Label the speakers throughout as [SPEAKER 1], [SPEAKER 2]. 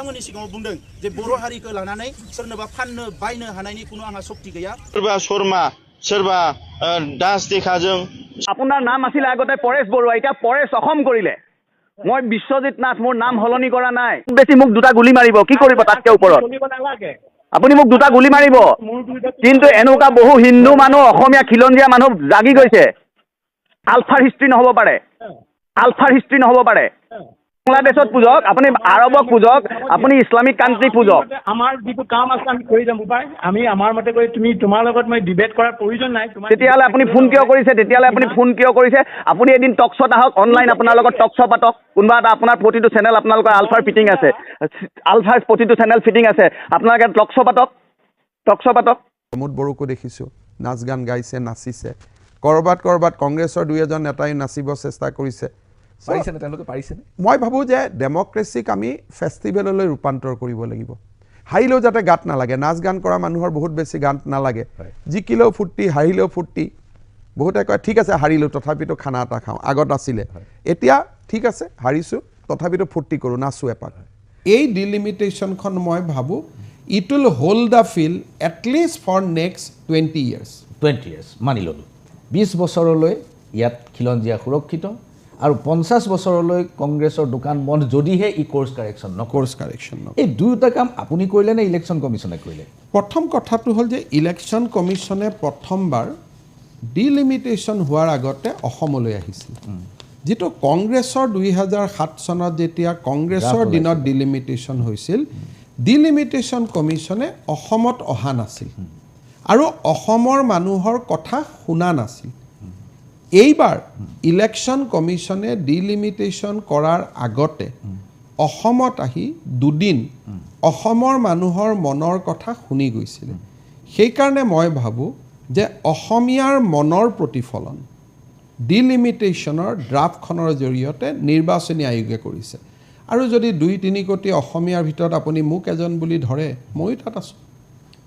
[SPEAKER 1] बिथांमोननि सिगाङाव बुंदों जे बर' हारिखौ लानानै सोरनोबा फाननो बायनो हानायनि কোনো आंहा शक्ति गैया
[SPEAKER 2] सोरबा शर्मा सोरबा दास देखाजों
[SPEAKER 3] আপোনাৰ নাম আছিল আগতে পৰেশ বৰুৱা এতিয়া পৰেশ অসম কৰিলে মই বিশ্বজিৎ নাথ মোৰ নাম হলনি কৰা নাই বেছি মোক দুটা গুলি মাৰিব কি কৰিব তাতকে ওপৰত আপুনি মোক দুটা গুলি মাৰিব কিন্তু এনেকুৱা বহু হিন্দু মানুহ অসমীয়া খিলঞ্জীয়া মানুহ জাগি গৈছে আলফাৰ হিষ্ট্ৰী নহ'ব পাৰে বাংলাদেশত পূজক আপুনি আৰবক পূজক আপুনি ইছলামিক কাণ্ট্ৰি পূজক
[SPEAKER 4] আমাৰ যিটো কাম আছে আমি কৰি যাম পাই আমি আমাৰ মতে কৰি তুমি তোমাৰ লগত মই ডিবেট কৰাৰ প্ৰয়োজন নাই
[SPEAKER 3] তেতিয়াহ'লে আপুনি ফোন কিয় কৰিছে আপুনি এদিন টক শ্ব'ত আহক অনলাইন আপোনাৰ লগত টক শ্ব' পাতক কোনোবা এটা আপোনাৰ প্ৰতিটো চেনেল আপোনালোকৰ আলফাৰ ফিটিং আছে আলফাৰ প্ৰতিটো চেনেল ফিটিং আছে আপোনালোকে টক শ্ব' পাতক
[SPEAKER 5] প্ৰমোদ বড়োকো দেখিছোঁ নাচ গান গাইছে নাচিছে কৰবাত কংগ্ৰেছৰ দুই এজন নেতাই নাচিব চেষ্টা কৰিছে মই ভাবোঁ যে ডেমক্ৰেচিক আমি ফেষ্টিভেললৈ ৰূপান্তৰ কৰিব লাগিব হাৰিলেও যাতে গাত নালাগে নাচ গান কৰা মানুহৰ বহুত বেছি গাত নালাগে জিকিলেও ফূৰ্তি হাৰিলেও ফূৰ্তি বহুতে কয় ঠিক আছে হাৰিলোঁ তথাপিতো খানা এটা খাওঁ আগত আছিলে এতিয়া ঠিক আছে হাৰিছোঁ তথাপিতো ফূৰ্তি কৰোঁ নাচোঁ এপাক এই ডিলিমিটেশ্যনখন মই ভাবোঁ it will hold the field at least for next 20 years
[SPEAKER 6] মানি ল'লোঁ 20 বছৰলৈ ইয়াত খিলঞ্জীয়া সুৰক্ষিত আৰু 50 বছৰলৈ কংগ্ৰেছৰ দোকান বন্ধ যদিহে ই কোৰ্স কাৰেকশ্যন এই দুয়োটা কাম আপুনি কৰিলে নে ইলেকশ্যন কমিছনে কৰিলে
[SPEAKER 5] প্ৰথম কথাটো হ'ল যে ইলেকশ্যন কমিছনে প্ৰথমবাৰ ডিলিমিটেশ্যন হোৱাৰ আগতে অসমলৈ আহিছিল যেটো কংগ্ৰেছৰ 2007 চনত যেতিয়া কংগ্ৰেছৰ দিনত ডিলিমিটেশ্যন হৈছিল ডিলিমিটেশ্যন কমিছনে অসমত অহা নাছিল আৰু অসমৰ মানুহৰ কথা শুনা নাছিল এইবাৰ ইলেকশ্যন কমিছনে ডিলিমিটেশ্যন কৰাৰ আগতে অসমত আহি দুদিন অসমৰ মানুহৰ মনৰ কথা শুনি গৈছিল সেইকাৰণে মই ভাবোঁ যে অসমীয়াৰ মনৰ প্ৰতিফলন ডিলিমিটেশ্যনৰ ড্ৰাফটখনৰ জৰিয়তে নিৰ্বাচনী আয়োগে কৰিছে আৰু যদি 2-3 কোটি অসমীয়াৰ ভিতৰত আপুনি মোক এজন বুলি ধৰে ময়ো তাত আছোঁ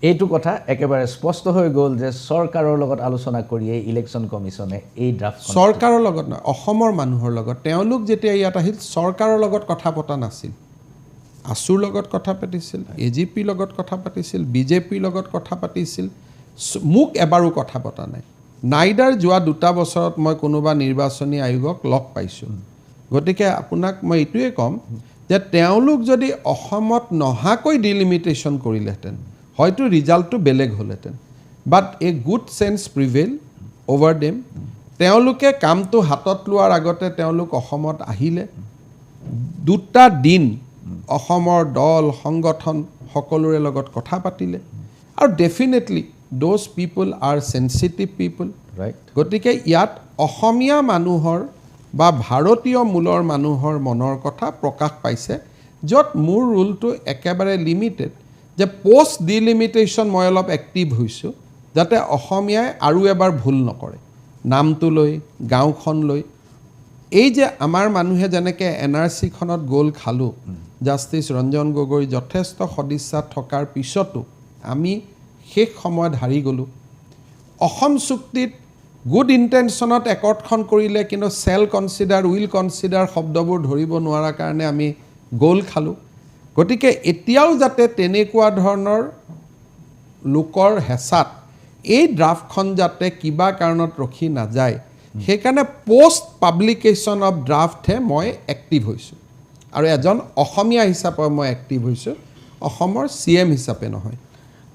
[SPEAKER 6] এইটো কথা একেবাৰে স্পষ্ট হৈ গ'ল যে চৰকাৰৰ লগত আলোচনা কৰি এই ইলেকশ্যন কমিছনে এই ড্ৰাফট
[SPEAKER 5] চৰকাৰৰ লগত নহয় অসমৰ মানুহৰ লগত তেওঁলোক যেতিয়া ইয়াত আহিল চৰকাৰৰ লগত কথা পতা নাছিল আছুৰ লগত কথা পাতিছিল এজিপিৰ লগত কথা পাতিছিল বিজেপিৰ লগত কথা পাতিছিল মোক এবাৰো কথা পতা নাই নাইডাৰ যোৱা 2 বছৰত মই কোনোবা নিৰ্বাচনী আয়োগক লগ পাইছোঁ গতিকে আপোনাক মই এইটোৱে ক'ম যে তেওঁলোক যদি অসমত নহাকৈ ডিলিমিটেশ্যন কৰিলেহেঁতেন হয়তো ৰিজাল্টটো বেলেগ হ'লহেঁতেন but a good chance prevail over them তেওঁলোকে কামটো হাতত লোৱাৰ আগতে তেওঁলোক অসমত আহিলে 2টা দিন অসমৰ দল সংগঠন সকলোৰে লগত কথা পাতিলে আৰু definitely those people are sensitive people
[SPEAKER 6] right
[SPEAKER 5] গতিকে ইয়াত অসমীয়া মানুহৰ বা ভাৰতীয় মূলৰ মানুহৰ মনৰ কথা প্ৰকাশ পাইছে য'ত মোৰ ৰুলটো একেবাৰে লিমিটেড যে পোষ্ট ডিলিমিটেশ্যন মই অলপ এক্টিভ হৈছোঁ যাতে অসমীয়াই আৰু এবাৰ ভুল নকৰে নামটো লৈ গাঁওখন লৈ এই যে আমাৰ মানুহে যেনেকৈ NRCখনত গ'ল খালোঁ জাষ্টিছ ৰঞ্জন গগৈ যথেষ্ট সদিচ্ছা থকাৰ পিছতো আমি শেষ সময়ত হাৰি গ'লোঁ অসম চুক্তিত গুড ইণ্টেনশ্যনত একৰ্ডখন কৰিলে কিন্তু চেল কনচিডাৰ উইল কনচিডাৰ শব্দবোৰ ধৰিব নোৱাৰাৰ কাৰণে আমি গ'ল খালোঁ গতিকে এতিয়াও যাতে তেনেকুৱা ধৰণৰ লোকৰ হেঁচাত এই ড্ৰাফটখন যাতে কিবা কাৰণত ৰখি নাযায় সেইকাৰণে পোষ্ট পাব্লিকেশ্যন অফ ড্ৰাফটহে মই এক্টিভ হৈছোঁ আৰু এজন অসমীয়া হিচাপে মই এক্টিভ হৈছোঁ অসমৰ CM হিচাপে নহয়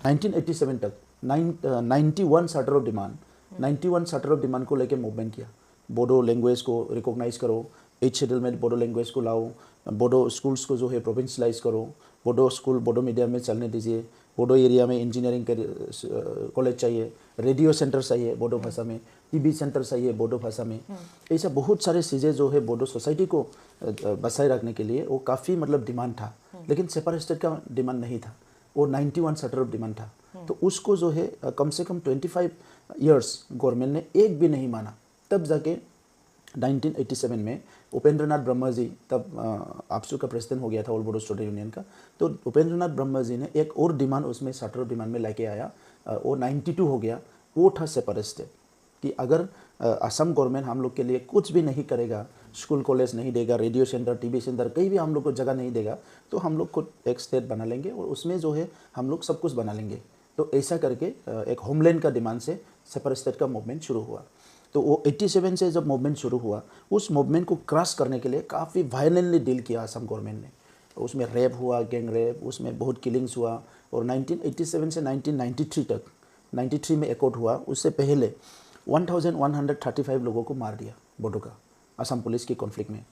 [SPEAKER 1] 1987 तक 91 charter of demand 91 charter of demand को लेके मूवमेंट किया बोडो लैंग्वेज को रिकॉग्नाइज करो 8 शेड्यूल में बोडो लैंग्वेज को लाओ बोडो स्कूल्स को जो है प्रोविंशलाइज करो बोडो स्कूल बोडो मीडियम में चलने दीजिए बोडो एरिया में इंजीनियरिंग कॉलेज चाहिए रेडियो सेंटर चाहिए बोडो भाषा में टीवी सेंटर चाहिए बोडो भाषा में ऐसा बहुत सारे चीज़ें जो है बोडो सोसाइटी को बचाए रखने के लिए वो काफ़ी मतलब डिमांड था लेकिन सेपरेट स्टेट का डिमांड नहीं था वो 91 चार्टर ऑफ डिमांड था तो उसको जो है कम से कम 25 इयर्स गवर्नमेंट ने एक भी नहीं माना तब जाके 1987 में उपेंद्र नाथ ब्रह्मा जी तब आपसू का प्रेसिडेंट हो गया था ऑल बोडो स्टूडेंट यूनियन का तो उपेंद्र नाथ ब्रह्मा जी ने एक और डिमांड उसमें चार्टर ऑफ डिमांड में लेके आया वो 92 हो गया वो था सेपरेट स्टेट कि अगर असम गवर्नमेंट हम लोग के लिए कुछ भी नहीं करेगा स्कूल कॉलेज नहीं देगा, रेडियो सेंटर, टीवी सेंटर, कहीं भी हम लोग को जगह नहीं देगा, तो हम लोग खुद एक स्टेट बना लेंगे और उसमें जो है हम लोग सब कुछ बना लेंगे। तो ऐसा करके एक होमलैंड का डिमांड से सेपरेट स्टेट का मूवमेंट शुरू हुआ। तो वो 87 से जब मूवमेंट शुरू हुआ, उस मूवमेंट को क्रश करने के लिए काफ़ी वायलेंटली डील किया असम गवर्नमेंट ने। उसमें रेप हुआ, गैंग रेप, उसमें बहुत किलिंग्स हुआ। और 1987 से 1993 तक, 93 में एकॉर्ड हुआ, उससे पहले 1135 लोगों को मार दिया बोडो का असम पुलिस की कॉन्फ्लिक्ट में।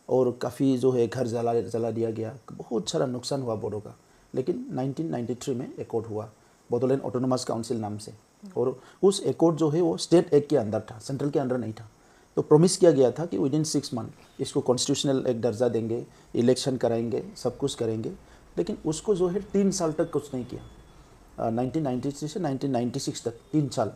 [SPEAKER 1] और काफ़ी जो है घर जला दिया गया, बहुत सारा नुकसान हुआ बोडो का। लेकिन 1993 में एकॉर्ड हुआ बोडोलैंड ऑटोनोमस काउंसिल नाम से, और उस एकॉर्ड जो है वो स्टेट एक्ट के अंदर था, सेंट्रल के अंदर नहीं था। तो प्रॉमिस किया गया था कि विदिन 6 मंथ इसको कॉन्स्टिट्यूशनल एक दर्जा देंगे, इलेक्शन कराएंगे, सब कुछ करेंगे। लेकिन उसको जो है 3 साल तक कुछ नहीं किया। 1993 से 1996 तक 3 साल।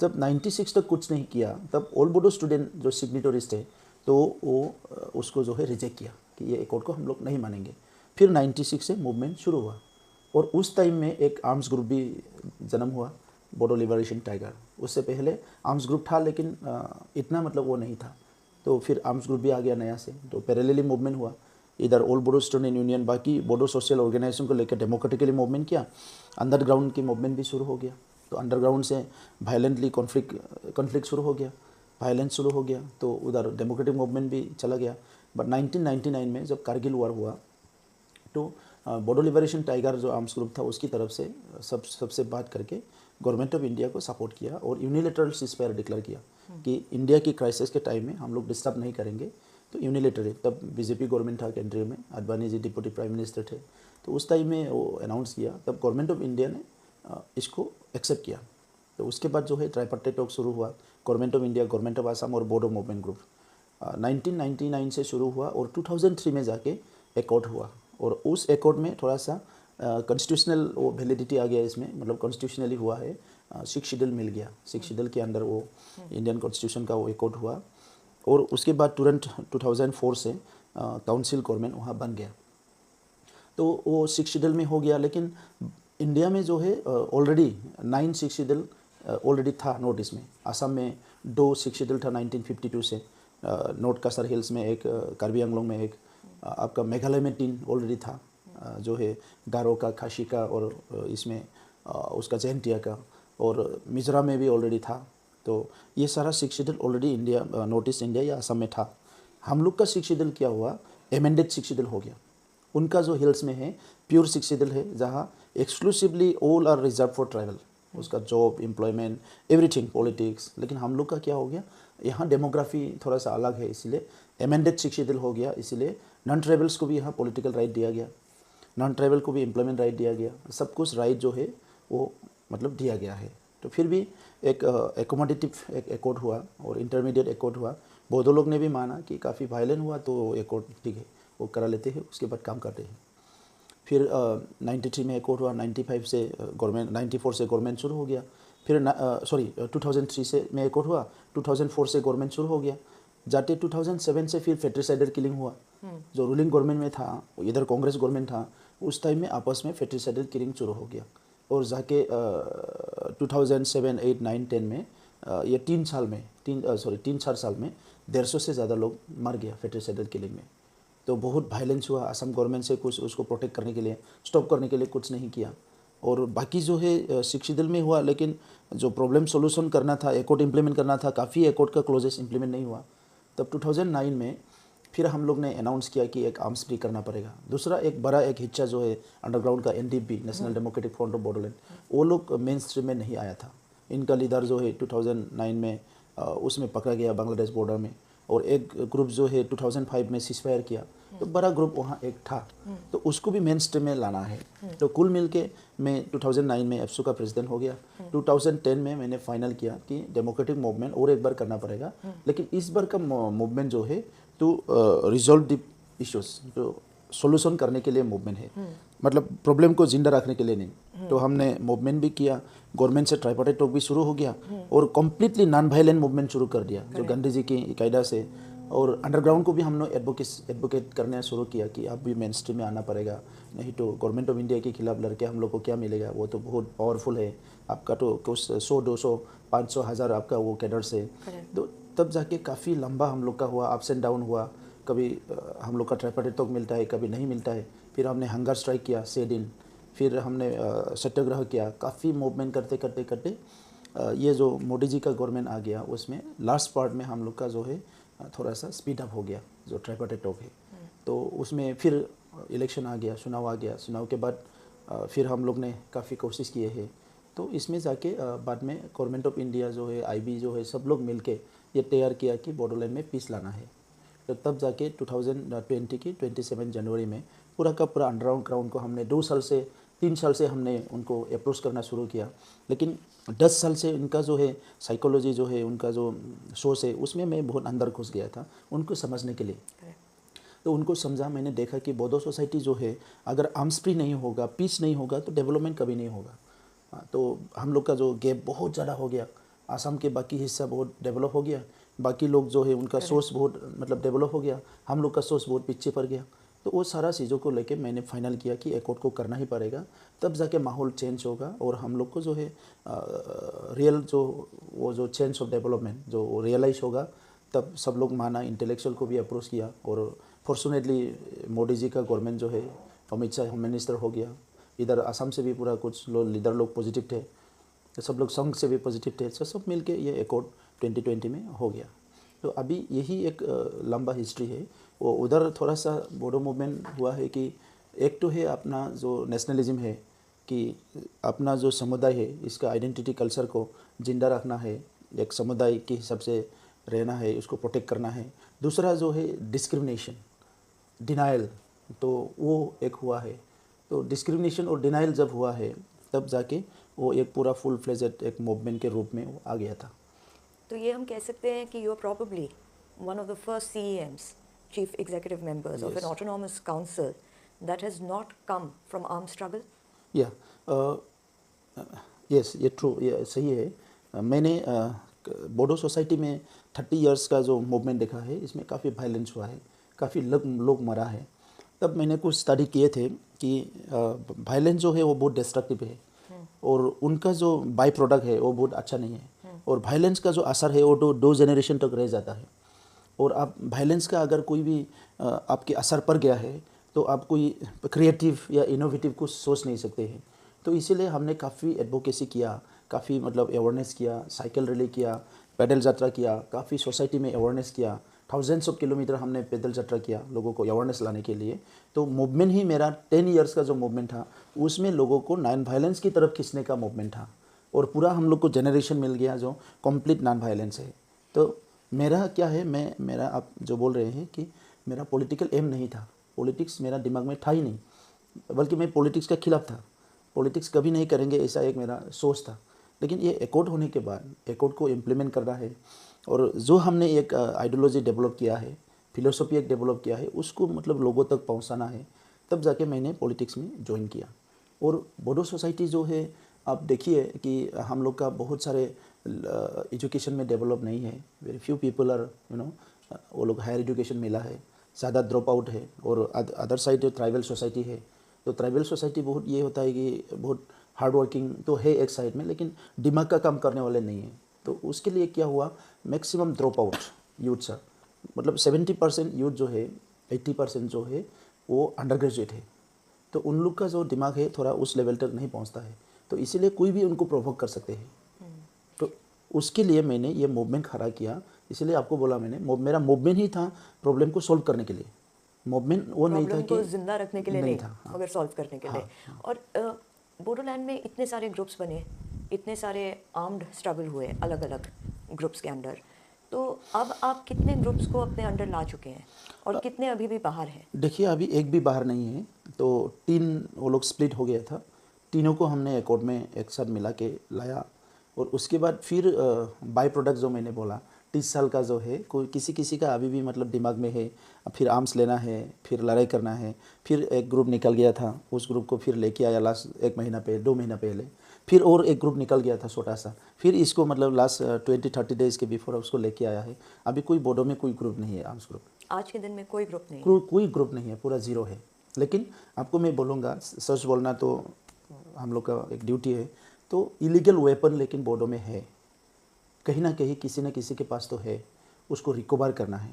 [SPEAKER 1] जब 96 तक कुछ नहीं किया, तब ऑल बोडो स्टूडेंट जो सिग्नेटरीज थे, तो वो उसको जो है रिजेक्ट किया कि ये एकॉर्ड को हम लोग नहीं मानेंगे। फिर 96 से मूवमेंट शुरू हुआ, और उस टाइम में एक आर्म्स ग्रुप भी जन्म हुआ, बोडो लिबरेशन टाइगर। उससे पहले आर्म्स ग्रुप था, लेकिन इतना मतलब वो नहीं था। तो फिर आर्म्स ग्रुप भी आ गया नया से, तो पैरेलली मूवमेंट हुआ। इधर ऑल बोडो स्टूडेंट यूनियन, बाकी बोडो सोशल ऑर्गेनाइजेशन को लेकर डेमोक्रेटिकली मूवमेंट किया। अंडरग्राउंड की मूवमेंट भी शुरू हो गया। तो अंडरग्राउंड से वायलेंटली कॉन्फ्लिक्ट शुरू हो गया, वायलेंस शुरू हो गया, तो उधर डेमोक्रेटिक मूवमेंट भी चला गया। बट 1999 में जब कारगिल वॉर हुआ, तो बोडो लिबरेशन टाइगर जो आर्म्स ग्रुप था, उसकी तरफ से सबसे बात करके गवर्नमेंट ऑफ इंडिया को सपोर्ट किया और यूनिलेटरल सीज़फायर डिक्लेयर किया कि इंडिया की क्राइसिस के टाइम में हम लोग डिस्टर्ब नहीं करेंगे। तो यूनिलेटरली, तब बीजेपी गवर्नमेंट था केंद्रीय में, Advani ji deputy prime minister थे, तो उस टाइम में वो अनाउंस किया। तब गवर्नमेंट ऑफ इंडिया ने इसको एक्सेप्ट किया। तो उसके बाद जो है ट्राइपार्टाइट टॉक शुरू हुआ, government of India, government of Assam और बोडो मूवमेंट ग्रुप। 1999 से शुरू हुआ और 2003 में जाके एकॉर्ड हुआ। और उस एकॉर्ड में थोड़ा सा कॉन्स्टिट्यूशनल वो वैलिडिटी आ गया इसमें, मतलब कॉन्स्टिट्यूशनली हुआ है, 6 शेड्यूल मिल गया। 6 शेड्यूल के अंदर वो इंडियन कॉन्स्टिट्यूशन का वो एकॉर्ड हुआ। और उसके बाद तुरंत 2004 से काउंसिल गवर्नमेंट वहाँ बन गया। तो वो 6 शेड्यूल में हो गया। लेकिन इंडिया में जो है ऑलरेडी 9 6 शेड्यूल ऑलरेडी था नोटिस में। असम में 2 6 शेड्यूल था 1952 से, नॉर्थ कासर हिल्स में एक, कार्बी आंगलोंग में एक, आपका मेघालय में 3 ऑलरेडी था, जो है गारो का, खासी का, और इसमें उसका जैंतिया का, और मिजोरम में भी ऑलरेडी था। तो ये सारा 6 schedule already India, north east India या असम में था। हम लोग का 6 शेड्यूल क्या हुआ, एमेंडेड 6 शेड्यूल हो गया। उनका जो हिल्स में है प्योर 6 शेड्यूल है, जहाँ exclusively all are reserve for tribal, उसका जॉब, एम्प्लॉयमेंट, एवरीथिंग, पॉलिटिक्स। लेकिन हम लोग का क्या हो गया, यहाँ डेमोग्राफी थोड़ा सा अलग है, इसलिए एमेंडेड 6 शेड्यूल हो गया। इसलिए नॉन ट्राइबल्स को भी यहाँ पॉलिटिकल राइट दिया गया, नॉन ट्राइबल को भी एम्प्लॉयमेंट राइट दिया गया, सब कुछ राइट जो है वो मतलब दिया गया है। तो फिर भी एक एकोमोडेटिव एक एकॉर्ड हुआ और इंटरमीडिएट एकॉर्ड हुआ। बोडो लोग ने भी माना कि काफ़ी वायलेंट हुआ, तो एकॉर्ड ठीक है वो करा लेते हैं, उसके बाद काम करते हैं। फिर 93 में एकॉर्ड हुआ, 95 से गवर्नमेंट, 94 से गवर्नमेंट शुरू हो गया। फिर 2003 से में एकॉर्ड हुआ, 2004 से गवर्नमेंट शुरू हो गया। जाते 2007 से फिर फेट्रिसाइडर किलिंग हुआ। जो रूलिंग गवर्नमेंट में था, इधर कांग्रेस गवर्नमेंट था, उस टाइम में आपस में फेट्रिसाइडर किलिंग शुरू हो गया। और जाके 2007, 8, 9, 10 में ये 3 साल में 3-4 साल में 150 से ज़्यादा लोग मर गया फेट्रिसाइडर किलिंग में। तो बहुत वायलेंस हुआ। असम गवर्नमेंट से कुछ उसको प्रोटेक्ट करने के लिए, स्टॉप करने के लिए कुछ नहीं किया। और बाकी जो है 6 शेड्यूल में हुआ, लेकिन जो प्रॉब्लम सोल्यूशन करना था, एकॉर्ड इम्प्लीमेंट करना था, काफ़ी एकॉर्ड का क्लोजेस इम्प्लीमेंट नहीं हुआ। तब 2009 में फिर हम लोग ने अनाउंस किया कि एक आर्म्स फ्री करना पड़ेगा। दूसरा एक बड़ा एक हिस्सा जो है अंडरग्राउंड का NDP, national democratic front of Bodoland, वो लोग मेन स्ट्रीम में नहीं आया था। इनका लीडर जो है 2009 में उसमें पकड़ा गया बांग्लादेश बॉर्डर में। और एक ग्रुप जो है 2005 में सीज़फायर किया, तो बड़ा ग्रुप वहाँ एक था, तो उसको भी मेन स्ट्रीम में लाना है। तो कुल मिल के मैं 2009 में एप्सू का प्रेसिडेंट हो गया। 2010 में मैंने फाइनल किया कि डेमोक्रेटिक मूवमेंट और एक बार करना पड़ेगा, लेकिन इस बार का मूवमेंट जो है तो रिजॉल्व द इश्यूज, जो सोल्यूशन करने के लिए मूवमेंट है, मतलब प्रॉब्लम को जिंदा रखने के लिए नहीं। तो हमने मूवमेंट भी किया, गवर्नमेंट से ट्राइपार्टाइट टॉक भी शुरू हो गया और कम्प्लीटली नॉन वायलेंट मूवमेंट शुरू कर दिया, जो गांधी जी की कायदा से। और अंडरग्राउंड को भी हमने एडवोकेट करना शुरू किया कि आप भी मेन स्ट्रीम में आना पड़ेगा, नहीं तो गवर्नमेंट ऑफ इंडिया के खिलाफ लड़के हम लोग को क्या मिलेगा, वो तो बहुत पावरफुल है, आपका तो कुछ 100, 200, 500, 1000 आपका वो कैडर से। तो तब जाके काफ़ी लंबा हम लोग का हुआ, अप्स एंड डाउन हुआ। कभी हम लोग का ट्राइपार्टाइट तक मिलता है, कभी नहीं मिलता है। फिर हमने हंगर स्ट्राइक किया 6 दिन, फिर हमने सत्याग्रह किया, काफ़ी मूवमेंट करते करते करते ये जो मोदी जी का गवर्नमेंट आ गया, उसमें लास्ट पार्ट में हम लोग का जो है थोड़ा सा स्पीड अप हो गया जो ट्राइपार्टाइट टॉक है। तो उसमें फिर इलेक्शन आ गया, चुनाव आ गया, चुनाव के बाद फिर हम लोग ने काफ़ी कोशिश किए हैं। तो इसमें जाके बाद में गवर्नमेंट ऑफ इंडिया जो है, IB जो है, सब लोग मिलके ये तैयार किया कि बॉडोलैंड में पीस लाना है। तो तब जाके 2020 की 27 जनवरी में पूरा का पूरा अंडरग्राउंड को हमने 2 साल से 3 साल से हमने उनको अप्रोच करना शुरू किया, लेकिन 10 साल से उनका जो है साइकोलॉजी जो है, उनका जो सोच है, उसमें मैं बहुत अंदर घुस गया था उनको समझने के लिए। तो उनको समझा, मैंने देखा कि बोडो सोसाइटी जो है अगर आर्म्स फ्री नहीं होगा, पीस नहीं होगा, तो डेवलपमेंट कभी नहीं होगा। तो हम लोग का जो गैप बहुत ज़्यादा हो गया, आसाम के बाकी हिस्सा बहुत डेवलप हो गया, बाकी लोग जो है उनका सोर्स बहुत मतलब डेवलप हो गया, हम लोग का सोर्स बहुत पीछे पड़ गया। तो वो सारा चीज़ों को लेके मैंने फाइनल किया कि एकॉर्ड को करना ही पड़ेगा, तब जाके माहौल चेंज होगा और हम लोग को जो है रियल जो वो जो चेंज ऑफ डेवलपमेंट जो रियलाइज होगा, तब सब लोग माना, इंटेलेक्चुअल को भी अप्रोच किया। और फॉर्चुनेटली मोदी जी का गवर्नमेंट जो है, अमित शाह होम मिनिस्टर हो गया, इधर आसाम से भी पूरा कुछ लीडर लोग पॉजिटिव थे, तो सब लोग संघ से भी पॉजिटिव थे, तो सब मिलके ये एकॉर्ड 2020 में हो गया। तो अभी यही एक लंबा हिस्ट्री है। वो उधर थोड़ा सा बोडो मूवमेंट हुआ है कि एक तो है अपना जो नेशनलिज्म है कि अपना जो समुदाय है, इसका आइडेंटिटी कल्चर को जिंदा रखना है, एक समुदाय के हिसाब से रहना है, उसको प्रोटेक्ट करना है। दूसरा जो है डिस्क्रिमिनेशन, डिनाइल, तो वो एक हुआ है। तो डिस्क्रिमिनेशन और डिनाइल जब हुआ है, तब जाके वो एक पूरा फुल फ्लेजेड एक मूवमेंट के रूप में वो आ गया था।
[SPEAKER 7] तो ये हम कह सकते हैं कि you are probably one of the first CEMs, chief executive members of an autonomous council that has not come from arm struggle.
[SPEAKER 1] या यस, ये ट्रू, ये सही है। मैंने बोडो सोसाइटी में 30 इयर्स का जो मूवमेंट देखा है, इसमें काफ़ी वायलेंस हुआ है, काफ़ी लोग मरा है। तब मैंने कुछ स्टडी किए थे कि वायलेंस जो है वो बहुत डिस्ट्रक्टिव है और उनका जो बाई प्रोडक्ट है वो बहुत अच्छा नहीं है, और वायलेंस का जो असर है वो 2 जनरेशन तक रह जाता है। और आप वायलेंस का अगर कोई भी आपके असर पड़ गया है, तो आप कोई क्रिएटिव या इनोवेटिव कुछ सोच नहीं सकते हैं। तो इसीलिए हमने काफ़ी एडवोकेसी किया, काफ़ी मतलब अवेयरनेस किया, साइकिल रैली किया, पैदल यात्रा किया, काफ़ी सोसाइटी में अवेयरनेस किया, थाउजेंड्स ऑफ किलोमीटर हमने पैदल यात्रा किया लोगों को अवेयरनेस लाने के लिए। तो मूवमेंट ही मेरा 10 इयर्स का जो मूवमेंट था, उसमें लोगों को नॉन वायलेंस की तरफ खींचने का मूवमेंट था, और पूरा हम लोग को जनरेशन मिल गया जो कंप्लीट नॉन वायलेंस है। तो मेरा क्या है, मेरा आप जो बोल रहे हैं कि मेरा पॉलिटिकल एम नहीं था, पॉलिटिक्स मेरा दिमाग में था ही नहीं, बल्कि मैं पॉलिटिक्स का खिलाफ था, पॉलिटिक्स कभी नहीं करेंगे ऐसा एक मेरा सोच था। लेकिन ये एकॉर्ड होने के बाद एकॉर्ड को इम्प्लीमेंट करना है, और जो हमने एक आइडियोलॉजी डेवलप किया है, फिलोसफी एक डेवलप किया है, उसको मतलब लोगों तक पहुंचाना है, तब जाके मैंने पॉलिटिक्स में ज्वाइन किया। और बोडो सोसाइटी जो है, आप देखिए कि हम लोग का बहुत सारे एजुकेशन में डेवलप नहीं है, वेरी फ्यू पीपल आर वो लोग हायर एजुकेशन मिला है, ज़्यादा ड्रॉप आउट है। और अदर साइड जो ट्राइबल सोसाइटी है, तो ट्राइबल सोसाइटी बहुत ये होता है कि बहुत हार्ड वर्किंग तो है एक साइड में, लेकिन दिमाग का काम करने वाले नहीं है। तो उसके लिए क्या हुआ, maximum drop out youth sir, मतलब 70% यूथ जो है, 80% जो है वो अंडर ग्रेजुएट है। तो उन लोग का जो दिमाग है थोड़ा उस लेवल तक नहीं पहुंचता है, तो इसीलिए कोई भी उनको प्रोवोक कर सकते हैं। तो उसके लिए मैंने ये मूवमेंट खड़ा किया, इसलिए आपको बोला मैंने, मेरा मूवमेंट ही था प्रॉब्लम को सॉल्व करने के लिए। मूवमेंट वो नहीं था कि
[SPEAKER 7] जिंदा रखने के लिए नहीं था,
[SPEAKER 1] हाँ।
[SPEAKER 7] मगर सॉल्व करने के लिए। और बोडोलैंड में इतने सारे ग्रुप्स बने, इतने सारे आर्म्ड स्ट्रगल हुए अलग अलग ग्रुप्स के अंडर, तो अब आप कितने ग्रुप्स को अपने अंडर ला चुके हैं और कितने अभी भी बाहर हैं? देखिए,
[SPEAKER 1] अभी एक भी बाहर नहीं है, तो 3 वो लोग स्प्लिट हो गया था, तीनों को हमने एकॉर्ड में एक साथ मिला के लाया। और उसके बाद फिर बाई प्रोडक्ट जो मैंने बोला 30 साल का जो है, कोई किसी का अभी भी मतलब दिमाग में है, फिर आर्म्स लेना है, फिर लड़ाई करना है। फिर एक ग्रुप निकल गया था, उस ग्रुप को फिर लेके आया लास्ट 1 महीना पहले, 2 महीना पहले। फिर और एक ग्रुप निकल गया था छोटा सा, फिर इसको मतलब लास्ट 20-30 डेज़ के बिफोर उसको लेके आया है। अभी कोई बोडो में कोई ग्रुप नहीं है, आर्म्स ग्रुप
[SPEAKER 7] आज के दिन में कोई ग्रुप नहीं,
[SPEAKER 1] कोई ग्रुप नहीं है, पूरा ज़ीरो है। लेकिन आपको मैं बोलूँगा, सच बोलना तो हम लोग का एक ड्यूटी है, तो इलीगल वेपन लेकिन बोडो में है, कहीं ना कहीं किसी न किसी के पास तो है, उसको रिकवर करना है।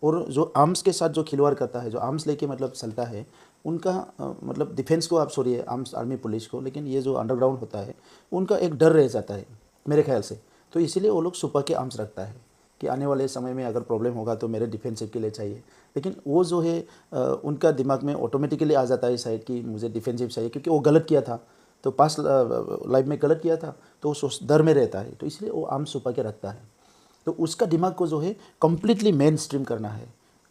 [SPEAKER 1] और जो आर्म्स के साथ जो खिलवाड़ करता है, जो आर्म्स लेके मतलब चलता है, उनका मतलब डिफेंस को आप छोड़िए, आर्म्स आर्मी पुलिस को, लेकिन ये जो अंडरग्राउंड होता है उनका एक डर रह जाता है मेरे ख्याल से। तो इसीलिए वो लोग छुपा के आर्म्स रखता है कि आने वाले समय में अगर प्रॉब्लम होगा तो मेरे डिफेंसिव के लिए चाहिए। लेकिन वो जो है उनका दिमाग में ऑटोमेटिकली आ जाता है शायद कि मुझे डिफेंसिव चाहिए, क्योंकि वो गलत किया था, तो पास्ट लाइफ में गलत किया था, तो वो डर में रहता है, तो इसलिए वो आर्म्स छुपा के रखता है। तो उसका दिमाग को जो है कम्प्लीटली मेन स्ट्रीम करना है,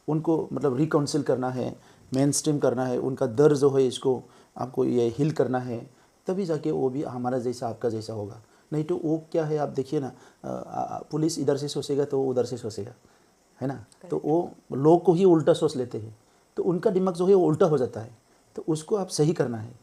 [SPEAKER 1] उनको मतलब रिकाउंसिल करना है, मेन स्ट्रीम करना है, उनका दर जो है इसको आपको ये हील करना है, तभी जाके वो भी हमारा जैसा आपका जैसा होगा। नहीं तो वो क्या है, आप देखिए ना, पुलिस इधर से सोचेगा तो उधर से सोचेगा, है ना, तो वो लोग को ही उल्टा सोच लेते हैं, तो उनका दिमाग जो है वो उल्टा हो जाता है। तो उसको आप सही करना है,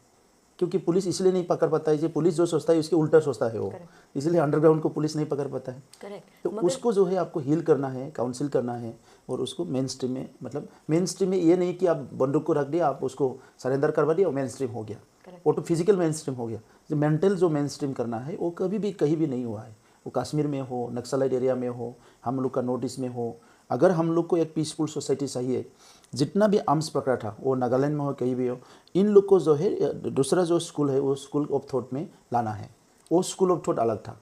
[SPEAKER 1] क्योंकि पुलिस इसलिए नहीं पकड़ पाता है कि पुलिस जो सोचता है उसके उल्टा सोचता है वो, इसलिए अंडरग्राउंड को पुलिस नहीं पकड़ पाता है।
[SPEAKER 7] करेक्ट।
[SPEAKER 1] तो उसको जो है आपको हील करना है, काउंसिल करना है, और उसको मेन स्ट्रीम में, मतलब मेन स्ट्रीम में ये नहीं कि आप बंदूक को रख दिया, आप उसको सरेंडर करवा दिया और मेन स्ट्रीम हो गया, वो तो फिजिकल मेन स्ट्रीम हो गया। जो मेंटल जो मेन स्ट्रीम करना है वो कभी भी कहीं भी नहीं हुआ है, वो कश्मीर में हो, नक्सलाइट एरिया में हो, हम लोग का नॉर्थ ईस्ट में हो। अगर हम लोग को एक पीसफुल सोसाइटी चाहिए, जितना भी आर्म्स पकड़ा था वो नागालैंड में हो, कहीं भी हो, इन लोग को जो है दूसरा जो स्कूल है वो स्कूल ऑफ थॉट में लाना है। वो स्कूल ऑफ थॉट अलग था,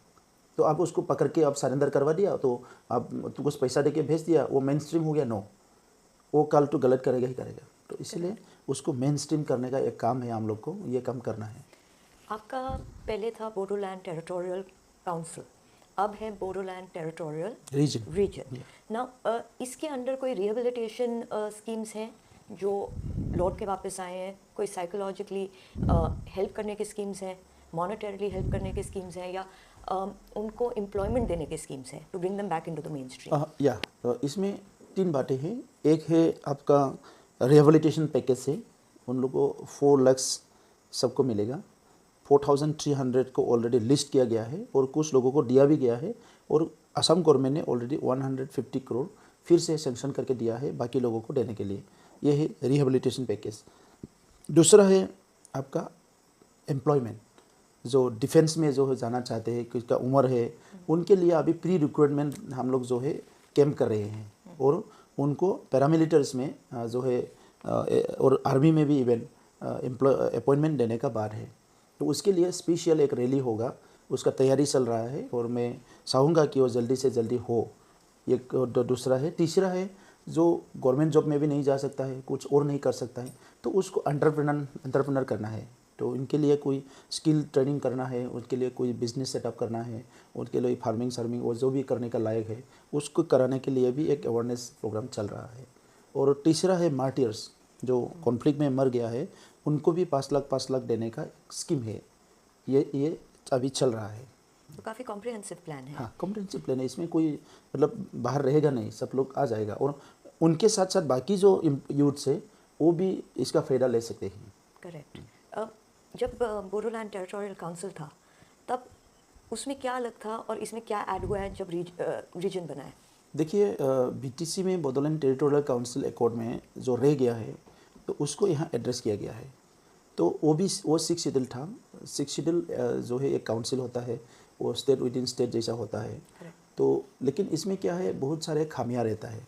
[SPEAKER 1] तो आप उसको पकड़ के आप सरेंडर करवा दिया, तो आप तुमको पैसा दे के भेज दिया, वो मेन स्ट्रीम हो गया। नो, वो कल तो गलत करेगा ही करेगा। तो इसलिए उसको मेन स्ट्रीम करने का एक काम है, हम लोग को ये काम करना है।
[SPEAKER 7] आपका पहले था बोडोलैंड टेरिटोरियल काउंसिल, अब है बोडोलैंड टेरिटोरियल रीजन। नाउ इसके अंडर कोई रिहेबिलिटेशन स्कीम्स हैं जो लौट के वापस आए हैं, कोई साइकोलॉजिकली हेल्प करने के स्कीम्स हैं, मॉनेटरीली हेल्प करने के स्कीम्स हैं, या उनको एम्प्लॉयमेंट देने के स्कीम्स हैं to bring them back into the mainstream?
[SPEAKER 1] इसमें 3 बातें हैं। एक है आपका रिहेबिलिटेशन पैकेज से उन लोगों को 4 लाख सबको मिलेगा। 4,300 को ऑलरेडी लिस्ट किया गया है और कुछ लोगों को दिया भी गया है, और असम गवर्नमेंट ने ऑलरेडी 150 करोड़ फिर से सेंक्शन करके दिया है बाकी लोगों को देने के लिए। ये है रिहेबिलिटेशन पैकेज। दूसरा है आपका एम्प्लॉयमेंट, जो डिफेंस में जो है जाना चाहते हैं, किसका उम्र है, उनके लिए अभी प्री रिक्रूटमेंट हम लोग जो है कैंप कर रहे हैं, और उनको पैरामिलिटर्स में जो है और आर्मी में भी इवन अपॉइंटमेंट देने का बात है। तो उसके लिए स्पेशल एक रैली होगा, उसका तैयारी चल रहा है, और मैं चाहूँगा कि वो जल्दी से जल्दी हो। ये दूसरा है। तीसरा है, जो गवर्नमेंट जॉब में भी नहीं जा सकता है, कुछ और नहीं कर सकता है, तो उसको एंटरप्रेनर करना है। तो इनके लिए कोई स्किल ट्रेनिंग करना है, उनके लिए कोई बिजनेस सेटअप करना है, उनके लिए फार्मिंग और जो भी करने का लायक है उसको कराने के लिए भी एक अवेयरनेस प्रोग्राम चल रहा है। और तीसरा है मार्टियर्स, जो कॉन्फ्लिक्ट में मर गया है, उनको भी 5 लाख देने का स्कीम है। ये अभी चल रहा है।
[SPEAKER 7] तो काफ़ी कॉम्प्रिहेंसिव प्लान है।
[SPEAKER 1] हाँ, कॉम्प्रिहेंसिव प्लान है। इसमें कोई मतलब बाहर रहेगा नहीं, सब लोग आ जाएगा, और उनके साथ साथ बाकी जो यूथ्स है वो भी इसका फ़ायदा ले सकते हैं।
[SPEAKER 7] करेक्ट। जब बोडोलैंड टेरिटोरियल काउंसिल था तब उसमें क्या अलग था और इसमें क्या ऐड हुआ है जब रीजन बना है?
[SPEAKER 1] देखिए, बीटीसी में बोडोलैंड टेरिटोरियल काउंसिल अकॉर्ड में जो रह गया है तो उसको यहाँ एड्रेस किया गया है। तो वो 6 शेड्यूल था। 6 शेड्यूल जो है एक काउंसिल होता है, वो स्टेट विद इन स्टेट जैसा होता है। तो लेकिन इसमें क्या है, बहुत सारे खामियां रहता है।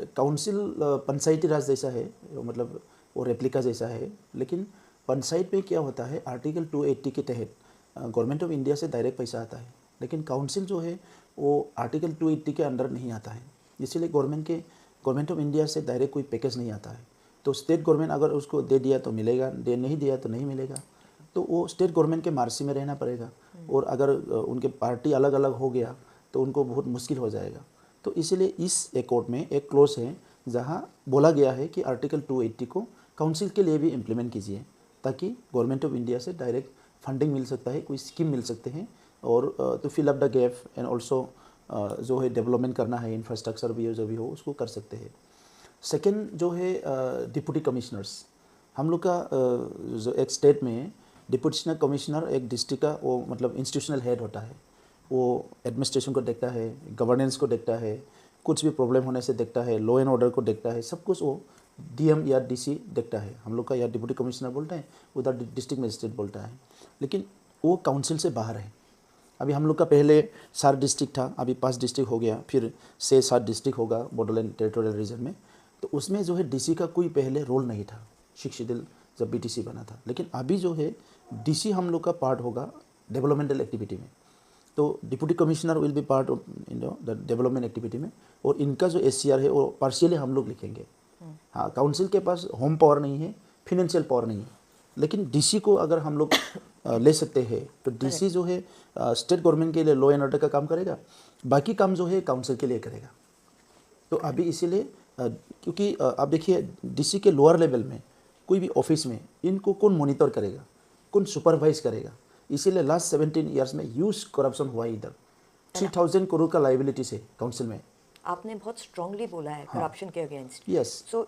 [SPEAKER 1] काउंसिल पंचायती राज जैसा है, मतलब वो रेप्लिका जैसा है, लेकिन पंचायत में क्या होता है, आर्टिकल 280 के तहत गवर्नमेंट ऑफ इंडिया से डायरेक्ट पैसा आता है, लेकिन काउंसिल जो है वो आर्टिकल 280 के अंडर नहीं आता है। इसीलिए गवर्नमेंट ऑफ इंडिया से डायरेक्ट कोई पैकेज नहीं आता है। तो स्टेट गवर्नमेंट अगर उसको दे दिया तो मिलेगा, दे नहीं दिया तो नहीं मिलेगा। तो वो स्टेट गवर्नमेंट के मार्सी में रहना पड़ेगा, और अगर उनके पार्टी अलग अलग हो गया तो उनको बहुत मुश्किल हो जाएगा। तो इसीलिए इस एकॉर्ड में एक क्लोज है जहाँ बोला गया है कि आर्टिकल 280 को काउंसिल के लिए भी इम्प्लीमेंट कीजिए, ताकि गवर्नमेंट ऑफ इंडिया से डायरेक्ट फंडिंग मिल सकता है, कोई स्कीम मिल सकते हैं, और तो fill up the gap and also जो है डेवलपमेंट करना है, इंफ्रास्ट्रक्चर भी जो भी हो उसको कर सकते हैं। सेकेंड जो है डिप्टी कमिश्नर्स, हम लोग का जो एक स्टेट में डिप्टी कमिश्नर एक डिस्ट्रिक्ट का वो मतलब इंस्टीट्यूशनल हेड होता है। वो एडमिनिस्ट्रेशन को देखता है, गवर्नेंस को देखता है, कुछ भी प्रॉब्लम होने से देखता है, लॉ एंड ऑर्डर को देखता है, सब कुछ वो डीएम या डीसी देखता है। हम लोग का या डिप्टी कमिश्नर बोलते हैं, उधर डिस्ट्रिक्ट मजिस्ट्रेट बोलता है, लेकिन वो काउंसिल से बाहर है। अभी हम लोग का पहले 7 डिस्ट्रिक्ट था, अभी 5 डिस्ट्रिक्ट हो गया, फिर 6-7 डिस्ट्रिक्ट होगा बॉर्डरलैंड टेरिटोरियल रीजन में। तो उसमें जो है डीसी का कोई पहले रोल नहीं था 6 शेड्यूल जब बीटीसी बना था, लेकिन अभी जो है डीसी हम लोग का पार्ट होगा डेवलपमेंटल एक्टिविटी में। तो deputy commissioner will be part of the development activity में, और इनका जो एससीआर है वो पार्शियली हम लोग लिखेंगे। हाँ, काउंसिल के पास होम पावर नहीं है, फिनेंशियल पावर नहीं है, लेकिन डीसी को अगर हम लोग ले सकते हैं तो डीसी जो है स्टेट गवर्नमेंट के लिए लॉ एंड ऑर्डर का काम करेगा, बाकी काम जो है काउंसिल के लिए करेगा। तो अभी इसीलिए क्योंकि आप देखिए डीसी के लोअर लेवल में कोई भी ऑफिस में इनको कौन मॉनिटर करेगा, कौन सुपरवाइज करेगा, इसीलिए लास्ट 17 ईयर्स में ह्यूज करप्शन हुआ है इधर। 3000 करोड़ का लाइबिलिटीज है काउंसिल में।
[SPEAKER 7] आपने बहुत स्ट्रांगली बोला है करप्शन के अगेंस्ट।
[SPEAKER 1] यस।
[SPEAKER 7] सो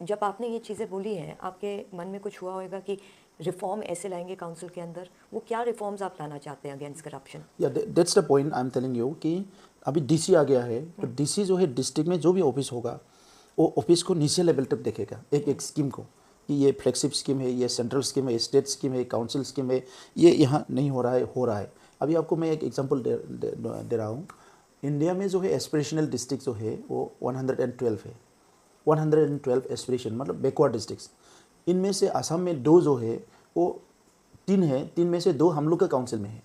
[SPEAKER 7] जब आपने ये चीज़ें बोली हैं, आपके मन में कुछ हुआ होगा कि रिफॉर्म ऐसे लाएंगे काउंसिल के अंदर, वो क्या रिफॉर्म्स आप लाना चाहते हैं अगेंस्ट करप्शन?
[SPEAKER 1] या that's the point I am telling you कि अभी डीसी आ गया है, तो डीसी जो है डिस्ट्रिक्ट में जो भी ऑफिस होगा वो ऑफिस को नीचे लेवल तक देखेगा, एक एक स्कीम को, कि ये फ्लैगशिप स्कीम है, ये सेंट्रल स्कीम है, स्टेट स्कीम है, काउंसिल स्कीम है, ये यहाँ नहीं हो रहा है, हो रहा है। अभी आपको मैं एक एग्जांपल दे रहा हूँ। इंडिया में जो है एस्पिरेशनल डिस्ट्रिक्ट जो है वो 112 है, 112 एस्पिरेशन मतलब बैकवर्ड डिस्ट्रिक्ट्स। इनमें से असम में 2 जो है वो 3 है, 3 में से 2 हम लोग का काउंसिल में है।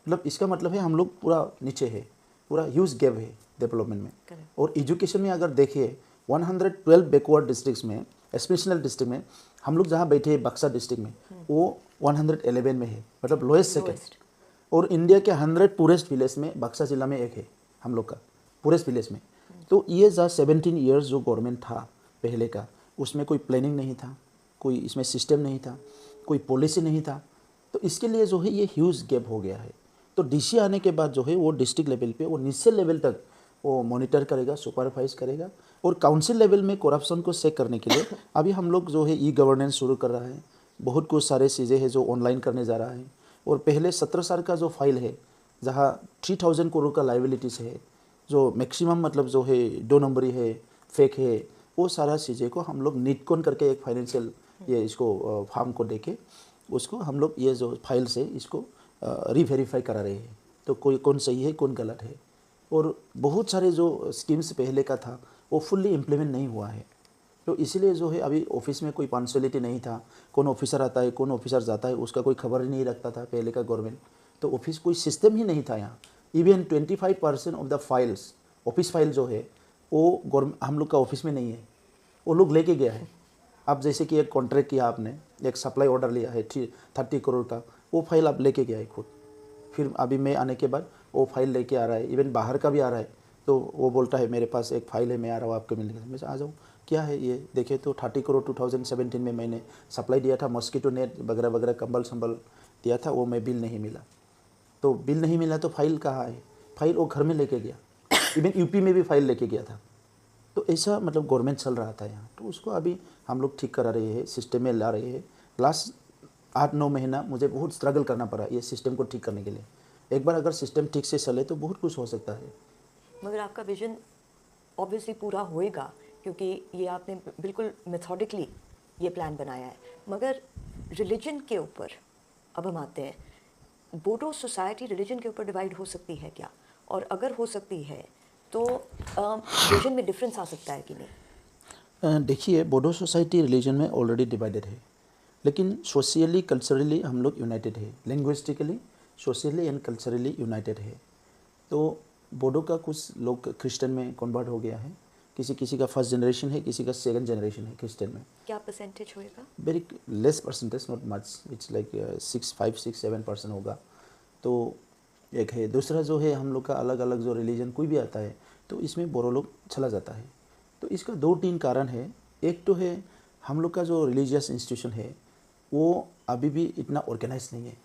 [SPEAKER 1] मतलब इसका मतलब है हम लोग पूरा नीचे है, पूरा ह्यूज गैप है डेवलपमेंट में। और एजुकेशन में अगर देखिए 112 बैकवर्ड डिस्ट्रिक्ट्स में, एस्पिरेशनल डिस्ट्रिक्ट में हम लोग जहाँ बैठे हैं बक्सा डिस्ट्रिक्ट में वो 111 में है, मतलब लोएस्ट सेकेंड। और इंडिया के 100 पूरेस्ट विलेज में बक्सा जिला में एक है हम लोग का, पूरेस्ट विलेज में। तो ये 17 ईयर्स जो गवर्नमेंट था पहले का, उसमें कोई प्लानिंग नहीं था, कोई इसमें सिस्टम नहीं था, कोई पॉलिसी नहीं था। तो इसके लिए जो है ये ह्यूज गैप हो गया है। तो डीसी आने के बाद जो है वो डिस्ट्रिक्ट लेवल पे, वो नीचे लेवल तक वो मॉनिटर करेगा, सुपरवाइज करेगा। और काउंसिल लेवल में करप्शन को चेक करने के लिए अभी हम लोग जो है ई गवर्नेंस शुरू कर रहा है, बहुत कुछ सारे चीज़ें हैं जो ऑनलाइन करने जा रहा है। और पहले 17 साल का जो फाइल है जहाँ 3000 करोड़ का लाइबिलिटीज है, जो मैक्सिमम मतलब जो है 2 नंबरी है, फेक है, वो सारा चीज़ें को हम लोग नीटकॉन करके एक फाइनेंशियल ये इसको फार्म को देके उसको हम लोग ये जो फाइल से इसको रीवेरीफाई करा रहे हैं। तो कोई कौन सही है कौन गलत है। और बहुत सारे जो स्कीम्स पहले का था वो फुल्ली इम्प्लीमेंट नहीं हुआ है। तो इसीलिए जो है अभी ऑफिस में कोई पंक्चुअलिटी नहीं था, कौन ऑफिसर आता है कौन ऑफिसर जाता है उसका कोई खबर ही नहीं रखता था पहले का गवर्नमेंट। तो ऑफिस कोई सिस्टम ही नहीं था यहाँ। Even 25% of the files, office file जो है वो हम लोग का ऑफिस में नहीं है, वो लोग लेके गया है। अब जैसे कि एक कॉन्ट्रैक्ट किया आपने, एक सप्लाई ऑर्डर लिया है 30 करोड़ का, वो फाइल आप लेके गया है खुद। फिर अभी मैं आने के बाद वो फाइल लेके आ रहा है, इवन बाहर का भी आ रहा है। तो वो बोलता है मेरे पास एक फाइल है, मैं आ रहा हूँ आपके मिलने। मैं आ जाऊँ, क्या है ये देखे तो 30 करोड़ 2017 में मैंने सप्लाई दिया था, मॉस्किटो नेट वगैरह वगैरह कंबल संबल दिया था, वो मैं बिल नहीं मिला। तो बिल नहीं मिला तो फाइल कहाँ है? फाइल वो घर में लेके गया। इवन यूपी में भी फाइल लेके गया था। तो ऐसा मतलब गवर्नमेंट चल रहा था यहाँ। तो उसको अभी हम लोग ठीक करा रहे हैं, सिस्टम में ला रहे हैं। लास्ट 8-9 महीना मुझे बहुत स्ट्रगल करना पड़ा ये सिस्टम को ठीक करने के लिए। एक बार अगर सिस्टम ठीक से चले तो बहुत कुछ हो सकता है।
[SPEAKER 7] मगर आपका विजन ऑब्वियसली पूरा होएगा, क्योंकि ये आपने बिल्कुल मेथोडिकली ये प्लान बनाया है। मगर रिलीजन के ऊपर अब हम आते हैं, बोडो सोसाइटी रिलीजन के ऊपर डिवाइड हो सकती है क्या? और अगर हो सकती है तो विजन में डिफरेंस आ सकता है कि नहीं?
[SPEAKER 1] देखिए, बोडो सोसाइटी रिलीजन में ऑलरेडी डिवाइडेड है, लेकिन सोशली कल्चरली हम लोग यूनाइटेड है, linguistically socially and culturally United है। तो बोडो का कुछ लोग क्रिश्चियन में कन्वर्ट हो गया है, किसी का फर्स्ट जनरेशन है, किसी का सेकंड जनरेशन है क्रिश्चियन में।
[SPEAKER 7] क्या परसेंटेज होएगा?
[SPEAKER 1] Very less percentage, not much, it's like 5-6-7% होगा। तो एक है। दूसरा जो है हम लोग का अलग अलग जो रिलीजन कोई भी आता है तो इसमें बोरो लोग चला जाता है। तो इसका 2-3 कारण है। एक तो है हम लोग का जो रिलीजियस इंस्टीट्यूशन है वो अभी भी इतना ऑर्गेनाइज नहीं है,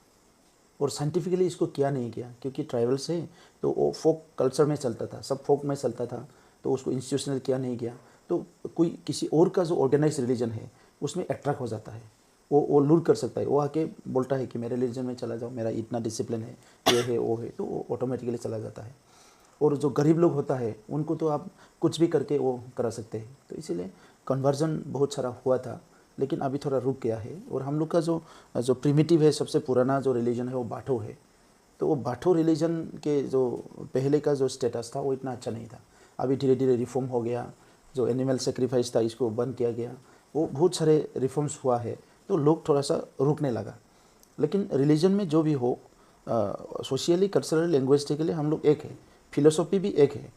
[SPEAKER 1] और साइंटिफिकली इसको किया नहीं गया, क्योंकि ट्राइबल्स है तो वो फोक कल्चर में चलता था, सब फोक में चलता था, तो उसको इंस्टीट्यूशनल किया नहीं गया। तो कोई किसी और का जो ऑर्गेनाइज रिलीजन है उसमें अट्रैक्ट हो जाता है, वो लूर कर सकता है, वो आके बोलता है कि मेरे रिलीजन में चला जाओ, मेरा इतना डिसिप्लिन है, ये है वो है, तो वो ऑटोमेटिकली चला जाता है। और जो गरीब लोग होता है उनको तो आप कुछ भी करके वो करा सकते हैं। तो इसीलिए कन्वर्जन बहुत सारा हुआ था, लेकिन अभी थोड़ा रुक गया है। और हम लोग का जो प्रिमिटिव है, सबसे पुराना जो रिलीजन है वो बाटो है। तो वो बाथो रिलीजन के जो पहले का जो स्टेटस था वो इतना अच्छा नहीं था। अभी धीरे धीरे रिफॉर्म हो गया, जो एनिमल सेक्रीफाइस था इसको बंद किया गया, वो बहुत सारे रिफॉर्म्स हुआ है, तो लोग थोड़ा सा रुकने लगा। लेकिन रिलीजन में जो भी हो, सोशली कल्चरल लैंग्वेजिकली हम लोग एक है, फिलोसॉफी भी एक है।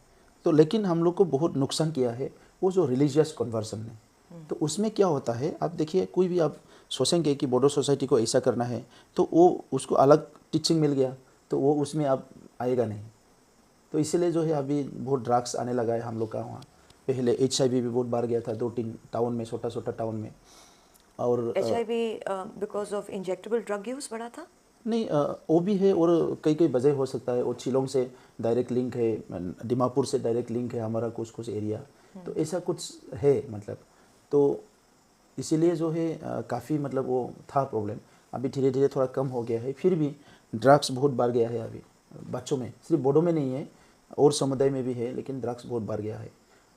[SPEAKER 1] तो लेकिन हम लोग को बहुत नुकसान किया है वो जो रिलीजियस कन्वर्सन ने। तो उसमें क्या होता है, आप देखिए कोई भी आप सोचेंगे कि बोडो सोसाइटी को ऐसा करना है तो वो उसको अलग टीचिंग मिल गया तो वो उसमें अब आएगा नहीं। तो इसीलिए जो है अभी बहुत ड्रग्स आने लगा है हम लोग का वहाँ। पहले HIV भी बहुत बढ़ गया था 2-3 टाउन में, छोटा छोटा टाउन में। और
[SPEAKER 7] HIV because of injectable drug use बढ़ा था?
[SPEAKER 1] नहीं, वो भी है और कई कई वजह हो सकता है। और शिलोंग से डायरेक्ट लिंक है, दिमापुर से डायरेक्ट लिंक है हमारा कुछ कुछ एरिया, तो ऐसा कुछ है मतलब। तो इसीलिए जो है काफ़ी मतलब वो था प्रॉब्लम। अभी धीरे धीरे थोड़ा कम हो गया है, फिर भी ड्रग्स बहुत बढ़ गया है अभी बच्चों में, सिर्फ बोडो में नहीं है और समुदाय में भी है, लेकिन ड्रग्स बहुत बढ़ गया है।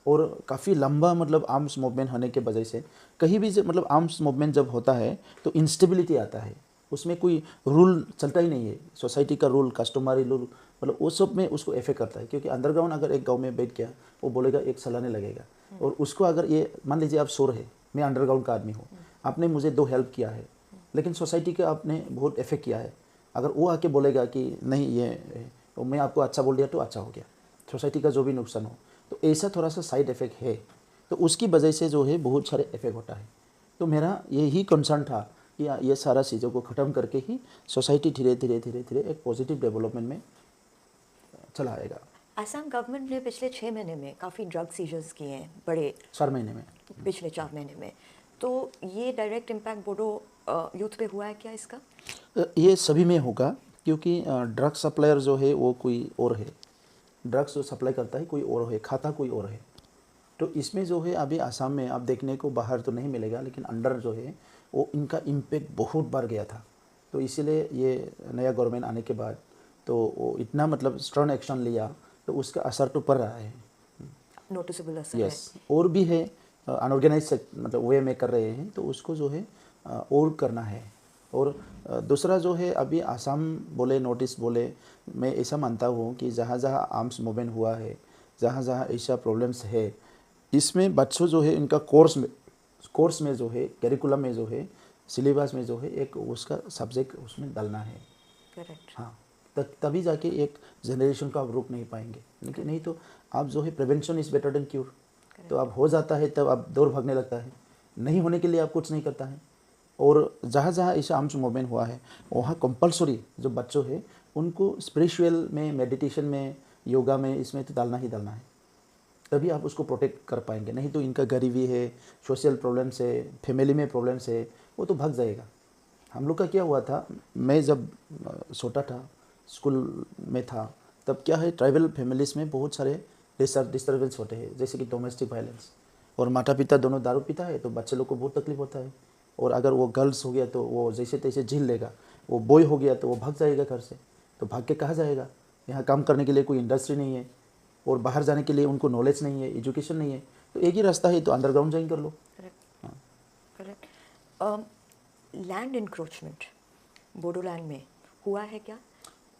[SPEAKER 1] और काफ़ी लंबा मतलब आर्म्स मूवमेंट होने के वजह से कहीं भी मतलब आर्म्स मूवमेंट जब होता है तो इंस्टेबिलिटी आता है, उसमें कोई रूल चलता ही नहीं है, सोसाइटी का रूल, कस्टमरी रूल, मतलब वो सब में उसको इफेक्ट करता है। क्योंकि अंडरग्राउंड अगर एक गांव में बैठ गया वो बोलेगा एक चलाने लगेगा, और उसको अगर ये मान लीजिए आप शोर है, मैं अंडरग्राउंड का आदमी हूँ, आपने मुझे 2 हेल्प किया है, लेकिन सोसाइटी का आपने बहुत इफेक्ट किया है। अगर वो आके बोलेगा कि नहीं ये तो मैं आपको अच्छा बोल दिया तो अच्छा हो गया, सोसाइटी का जो भी नुकसान हो, तो ऐसा थोड़ा सा साइड इफेक्ट है। तो उसकी वजह से जो है बहुत सारे इफेक्ट होता है। तो मेरा यही कंसर्न था कि ये सारा चीज़ों को ख़त्म करके ही सोसाइटी धीरे धीरे धीरे धीरे एक पॉजिटिव डेवलपमेंट में चला आएगा।
[SPEAKER 7] असम गवर्नमेंट ने पिछले 6 महीने में काफ़ी ड्रग सीजर्स किए हैं, बड़े
[SPEAKER 1] 4 महीने में,
[SPEAKER 7] पिछले 4 महीने में। तो ये डायरेक्ट इम्पैक्ट बोडो यूथ पे हुआ है क्या इसका?
[SPEAKER 1] ये सभी में होगा, क्योंकि ड्रग सप्लायर जो है वो कोई और है, ड्रग्स जो सप्लाई करता है कोई और है, खाता कोई और है। तो इसमें जो है अभी आसाम में आप देखने को बाहर तो नहीं मिलेगा, लेकिन अंडर जो है वो इनका इम्पैक्ट बहुत बढ़ गया था। तो इसीलिए ये नया गवर्नमेंट आने के बाद तो वो इतना मतलब स्ट्रॉन्ग एक्शन लिया, तो उसका असर तो पड़ रहा है,
[SPEAKER 7] नोटिसेबल असर
[SPEAKER 1] यस। और भी है अनऑर्गेनाइज मतलब वे में कर रहे हैं, तो उसको जो है और करना है। और दूसरा जो है अभी आसाम बोले, नॉर्थ ईस्ट बोले, मैं ऐसा मानता हूँ कि जहाँ जहाँ आर्म्स मूवमेंट हुआ है, जहाँ जहाँ ऐसा प्रॉब्लम्स है, इसमें बच्चों जो है इनका कोर्स में जो है, करिकुलम में जो है, सिलेबस में जो है एक उसका सब्जेक्ट उसमें डालना है।
[SPEAKER 7] करेक्ट।
[SPEAKER 1] हाँ, तभी जाके एक जनरेशन को आप रोक नहीं पाएंगे। लेकिन नहीं तो आप जो है prevention is better than cure. तो आप हो जाता है तब आप दौड़ भागने लगता है, नहीं होने के लिए आप कुछ नहीं करता है। और जहाँ जहाँ ऐसा आर्म्स मूवमेंट हुआ है वहाँ कंपलसरी जो बच्चों है उनको स्पिरिचुअल में, मेडिटेशन में, योगा में, इसमें तो डालना ही डालना है, तभी आप उसको प्रोटेक्ट कर पाएंगे। नहीं तो इनका गरीबी है, सोशल प्रॉब्लम्स है, फैमिली में प्रॉब्लम्स है, वो तो भाग जाएगा। हम लोग का क्या हुआ था, मैं जब छोटा था, स्कूल में था, तब क्या है ट्राइबल फैमिलीज़ में बहुत सारे डिस्टर्बेंस होते हैं, जैसे कि डोमेस्टिक वायलेंस। और माता पिता दोनों दारू पीता है तो बच्चे लोग को बहुत तकलीफ होता है। और अगर वो गर्ल्स हो गया तो वो जैसे तैसे झील लेगा, वो बॉय हो गया तो वो भाग जाएगा घर से। तो भाग के कहाँ जाएगा, यहाँ काम करने के लिए कोई इंडस्ट्री नहीं है, और बाहर जाने के लिए उनको नॉलेज नहीं है, एजुकेशन नहीं है। तो एक ही रास्ता है, तो अंडरग्राउंड ज्वाइन कर लो।
[SPEAKER 7] Correct, correct. Land encroachment Bodoland में हुआ है क्या?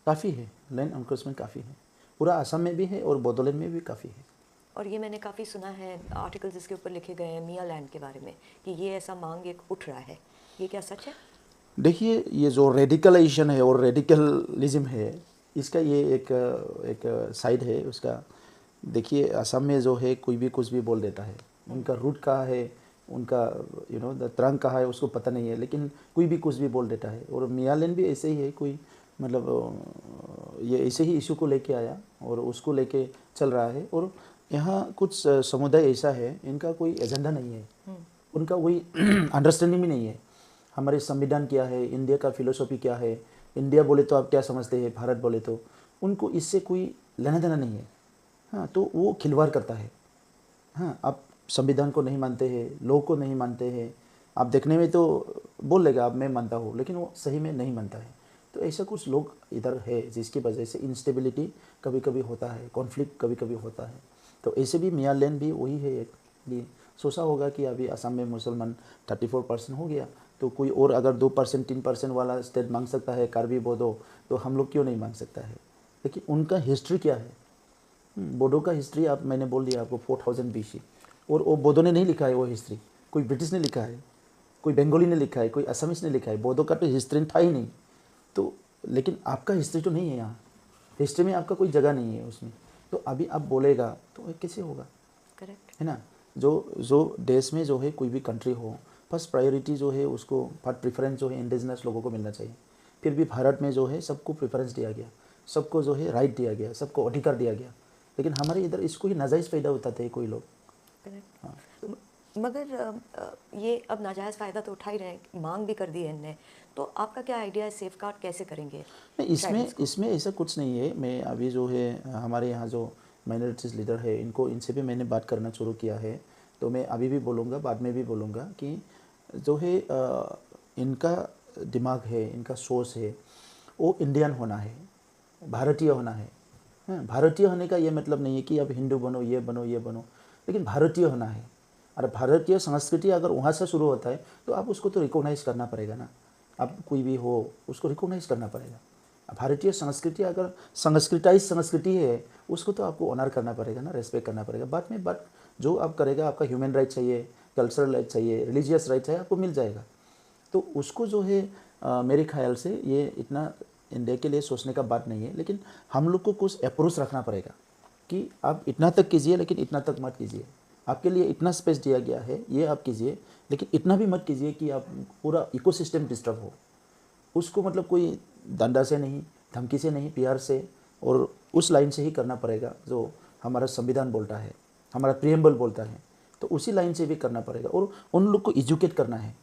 [SPEAKER 1] काफ़ी है, लैंड इंक्रोचमेंट काफ़ी है, पूरा असम में भी है और बोडोलैंड में भी काफ़ी है।
[SPEAKER 7] और ये मैंने काफ़ी सुना है, आर्टिकल्स इसके ऊपर लिखे गए हैं मियाँ लैंड के बारे में, कि ये ऐसा मांग एक उठ रहा है, ये क्या सच है?
[SPEAKER 1] देखिए, ये जो रेडिकलाइजेशन है और रेडिकलिज्म है, इसका ये एक साइड है उसका। देखिए, असम में जो है कोई भी कुछ भी बोल देता है, उनका रूट कहाँ है, उनका द ट्रंक कहाँ है उसको पता नहीं है, लेकिन कोई भी कुछ भी बोल देता है। और मियालैंड भी ऐसे ही है, कोई मतलब ये ऐसे ही इशू को लेके आया और उसको लेके चल रहा है। और यहाँ कुछ समुदाय ऐसा है, इनका कोई एजेंडा नहीं है, उनका कोई अंडरस्टैंडिंग भी नहीं है हमारे संविधान क्या है, इंडिया का फिलोसॉफी क्या है, इंडिया बोले तो आप क्या समझते हैं, भारत बोले तो, उनको इससे कोई लेना देना नहीं है। हाँ, तो वो खिलवाड़ करता है। हाँ, आप संविधान को नहीं मानते हैं, लॉ को नहीं मानते हैं, आप देखने में तो बोल लेगा आप मैं मानता हूँ, लेकिन वो सही में नहीं मानता है। तो ऐसा कुछ लोग इधर है जिसकी वजह से इंस्टेबिलिटी कभी कभी होता है, कॉन्फ्लिक्ट कभी कभी होता है। तो ऐसे भी मियालैंड भी वही है। एक ये सोचा होगा कि अभी असम में मुसलमान 34% हो गया, तो कोई और अगर 2% 3% वाला स्टेट मांग सकता है कार्बी बोडो, तो हम लोग क्यों नहीं मांग सकता है? लेकिन उनका हिस्ट्री क्या है? बोडो का हिस्ट्री आप मैंने बोल दिया आपको 4000 BC, और वो बोडो ने नहीं लिखा है वो हिस्ट्री, कोई ब्रिटिश ने लिखा है, कोई बंगाली ने लिखा है, कोई असमीज ने लिखा है। बोडो का तो हिस्ट्री था ही नहीं। तो लेकिन आपका हिस्ट्री तो नहीं है यहाँ, हिस्ट्री में आपका कोई जगह नहीं है उसमें। तो अभी आप बोलेगा तो कैसे होगा?
[SPEAKER 7] करेक्ट
[SPEAKER 1] है ना? जो देश में जो है कोई भी कंट्री हो, फर्स्ट प्रायोरिटी जो है उसको फर्स्ट प्रेफरेंस जो है इंडिजिनस लोगों को मिलना चाहिए। फिर भी भारत में जो है सबको प्रेफरेंस दिया गया, सबको जो है राइट दिया गया, सबको अधिकार दिया गया, लेकिन हमारे इधर इसको ही नाजायज़ फ़ायदा उठाते हैं कोई लोग।
[SPEAKER 7] करेक्ट।
[SPEAKER 1] हाँ,
[SPEAKER 7] मगर ये अब नाजायज़ फ़ायदा तो उठा ही रहे हैं, मांग भी कर दी है इनने, तो आपका क्या आइडिया है, सेफ गार्ड कैसे करेंगे?
[SPEAKER 1] नहीं, इसमें ऐसा कुछ नहीं है। मैं अभी जो है हमारे यहाँ जो माइनॉरिटीज़ लीडर है इनसे भी मैंने बात करना शुरू किया है। तो मैं अभी भी बोलूँगा, बाद में भी बोलूँगा कि जो है इनका दिमाग है, इनका सोच है, वो इंडियन होना है, भारतीय होना है। हाँ, भारतीय होने का ये मतलब नहीं है कि अब हिंदू बनो, ये बनो, ये बनो, लेकिन भारतीय होना है। और भारतीय संस्कृति अगर वहाँ से शुरू होता है तो आप उसको तो रिकॉग्नाइज़ करना पड़ेगा ना। आप कोई भी हो उसको रिकॉग्नाइज़ करना पड़ेगा। भारतीय संस्कृति अगर संस्कृताइज संस्कृति है उसको तो आपको ऑनर करना पड़ेगा ना, रेस्पेक्ट करना पड़ेगा। बाद में बात जो आप करेगा, आपका ह्यूमन राइट चाहिए, कल्चरल राइट चाहिए, रिलीजियस राइट चाहिए, आपको मिल जाएगा। तो उसको जो है मेरे ख्याल से ये इतना इंडिया के लिए सोचने का बात नहीं है। लेकिन हम लोग को कुछ अप्रोच रखना पड़ेगा कि आप इतना तक कीजिए लेकिन इतना तक मत कीजिए। आपके लिए इतना स्पेस दिया गया है, ये आप कीजिए, लेकिन इतना भी मत कीजिए कि आप पूरा इकोसिस्टम डिस्टर्ब हो। उसको मतलब कोई डंडा से नहीं, धमकी से नहीं, प्यार से और उस लाइन से ही करना पड़ेगा जो हमारा संविधान बोलता है, हमारा प्रियम्बल बोलता है। तो उसी लाइन से भी करना पड़ेगा और उन लोग को एजुकेट करना है।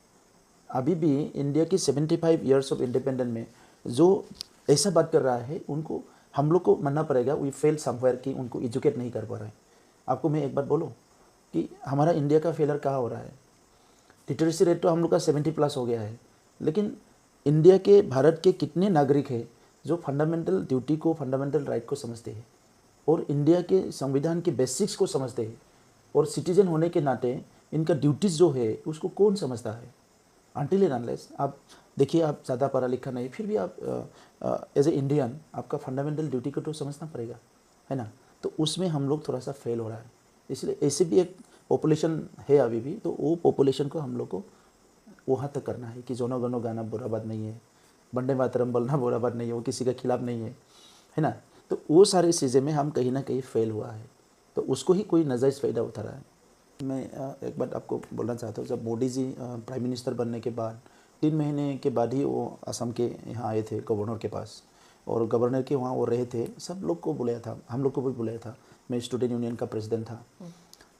[SPEAKER 1] अभी भी इंडिया की 75 ईयर्स ऑफ इंडिपेंडेंस में जो ऐसा बात कर रहा है उनको हम लोग को मानना पड़ेगा वी फेल समवेयर कि उनको एजुकेट नहीं कर पा रहे हैं। आपको मैं एक बात बोलूँ कि हमारा इंडिया का फेलर कहाँ हो रहा है? लिटरेसी रेट तो हम लोग का 70+ हो गया है, लेकिन इंडिया के भारत के कितने नागरिक हैं जो फंडामेंटल ड्यूटी को, फंडामेंटल राइट को समझते हैं और इंडिया के संविधान के बेसिक्स को समझते हैं और सिटीजन होने के नाते इनका ड्यूटीज़ जो है उसको कौन समझता है? अनटिल एंड अनलेस आप देखिए, आप ज़्यादा पढ़ा लिखा नहीं, फिर भी आप एज ए इंडियन आपका फंडामेंटल ड्यूटी को तो समझना पड़ेगा, है ना? तो उसमें हम लोग थोड़ा सा फेल हो रहा है। इसलिए ऐसे भी एक पॉपुलेशन है अभी भी, तो वो पॉपुलेशन को हम लोग को वहाँ तक करना है कि जोनो गनो गाना बुरा बात नहीं है, वंदे मातरम बोलना बुरा बात नहीं है, वो किसी के खिलाफ नहीं है ना? तो वो सारी चीज़ें में हम कहीं ना कहीं फेल हुआ है, तो उसको ही कोई नाजायज़ फ़ायदा उठा रहा है। मैं एक बात आपको बोलना चाहता हूँ, जब मोदी जी प्राइम मिनिस्टर बनने के बाद 3 महीने के बाद ही वो असम के यहाँ आए थे गवर्नर के पास, और गवर्नर के वहाँ वो रहे थे, सब लोग को बुलाया था, हम लोग को भी बुलाया था। मैं स्टूडेंट यूनियन का प्रेसिडेंट था,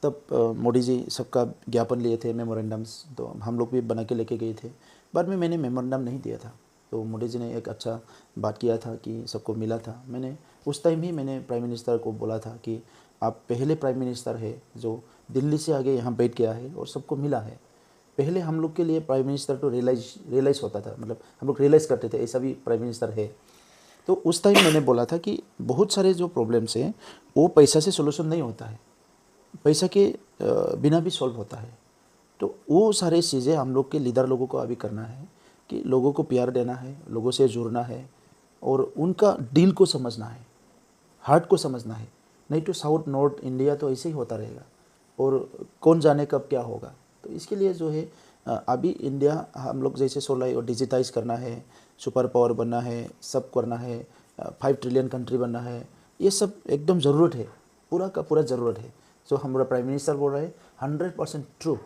[SPEAKER 1] तब मोदी जी सबका ज्ञापन लिए थे, मेमोरेंडम्स, तो हम लोग भी बना के लेके गए थे। बाद में मैंने मेमोरेंडम नहीं दिया था, तो मोदी जी ने एक अच्छा बात किया था कि सबको मिला था। मैंने उस टाइम ही मैंने प्राइम मिनिस्टर को बोला था कि आप पहले प्राइम मिनिस्टर है जो दिल्ली से आगे यहाँ बैठ गया है और सबको मिला है। पहले हम लोग के लिए प्राइम मिनिस्टर तो रियलाइज़ होता था, मतलब हम लोग रियलाइज़ करते थे ऐसा भी प्राइम मिनिस्टर है। तो उस टाइम मैंने बोला था कि बहुत सारे जो प्रॉब्लम्स हैं वो पैसा से सोल्यूशन नहीं होता है, पैसा के बिना भी सॉल्व होता है। तो वो सारी चीज़ें हम लोग के लीडर लोगों को अभी करना है कि लोगों को प्यार देना है, लोगों से जुड़ना है और उनका दिल को समझना है, हार्ट को समझना है। नहीं तो साउथ नॉर्थ इंडिया तो ऐसे ही होता रहेगा और कौन जाने कब क्या होगा। तो इसके लिए जो है अभी इंडिया हम लोग जैसे 16 और डिजिटाइज़ करना है, सुपर पावर बनना है, सब करना है, 5 ट्रिलियन कंट्री बनना है, ये सब एकदम ज़रूरत है, पूरा का पूरा ज़रूरत है। जो हमारा प्राइम मिनिस्टर बोल रहा है 100% ट्रू,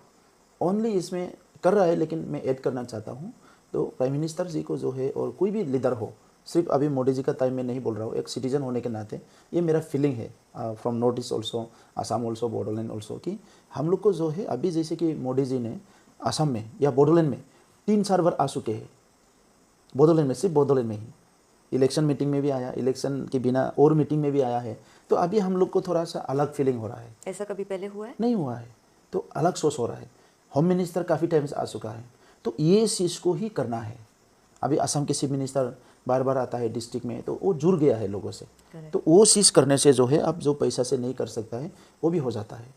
[SPEAKER 1] ओनली इसमें कर रहा है। लेकिन मैं ऐड करना चाहता हूँ, तो प्राइम मिनिस्टर जी को जो है और कोई भी लीडर हो, सिर्फ अभी मोदी जी का टाइम में नहीं बोल रहा हूँ, एक सिटीजन होने के नाते ये मेरा फीलिंग है from north east also, Assam also, Bodoland also, कि हम लोग को जो है अभी जैसे कि मोदी जी ने आसाम में या बोडोलैंड में 3 सर्वर आ चुके हैं, बोडोलैंड में, सिर्फ बोडोलैंड में ही इलेक्शन मीटिंग में भी आया, इलेक्शन के बिना और मीटिंग में भी आया है। तो अभी हम लोग को थोड़ा सा अलग फीलिंग हो रहा है।
[SPEAKER 7] ऐसा कभी पहले हुआ है?
[SPEAKER 1] नहीं हुआ है, तो अलग सोच हो रहा है। होम मिनिस्टर काफ़ी टाइम से आ चुका है, तो ये चीज़ को ही करना है। अभी असम के चीफ मिनिस्टर बार बार आता है डिस्ट्रिक्ट में, तो वो जुड़ गया है लोगों से। तो वो चीज़ करने से जो है अब जो पैसा से नहीं कर सकता है वो भी हो जाता है।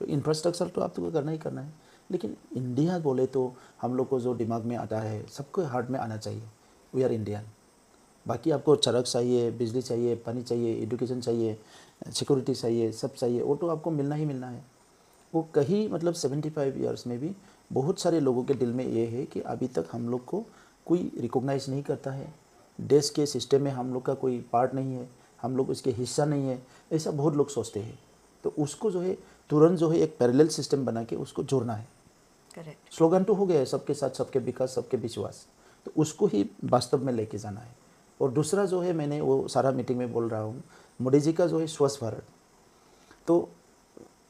[SPEAKER 1] तो इंफ्रास्ट्रक्चर तो आपको करना ही करना है। लेकिन इंडिया बोले तो हम लोग को जो दिमाग में आता है सबको हार्ट में आना चाहिए, वी आर इंडियन। बाकी आपको सड़क चाहिए, बिजली चाहिए, पानी चाहिए, एजुकेशन चाहिए, सिक्योरिटी चाहिए, सब चाहिए, वो तो आपको मिलना ही मिलना है। वो कहीं मतलब 75 ईयर्स में भी बहुत सारे लोगों के दिल में ये है कि अभी तक हम लोग को कोई रिकॉग्नाइज नहीं करता है, देश के सिस्टम में हम लोग का कोई पार्ट नहीं है, हम लोग उसके हिस्सा नहीं है, ऐसा बहुत लोग सोचते हैं। तो उसको जो है तुरंत जो है एक पैरेलल सिस्टम बना के उसको जोड़ना है।
[SPEAKER 7] करेक्ट।
[SPEAKER 1] स्लोगन तो हो गया है सबके साथ सबके विकास सबके विश्वास, तो उसको ही वास्तव में लेके जाना है। और दूसरा जो है मैंने वो सारा मीटिंग में बोल रहा हूँ, मोदी जी का जो है स्वच्छ भारत, तो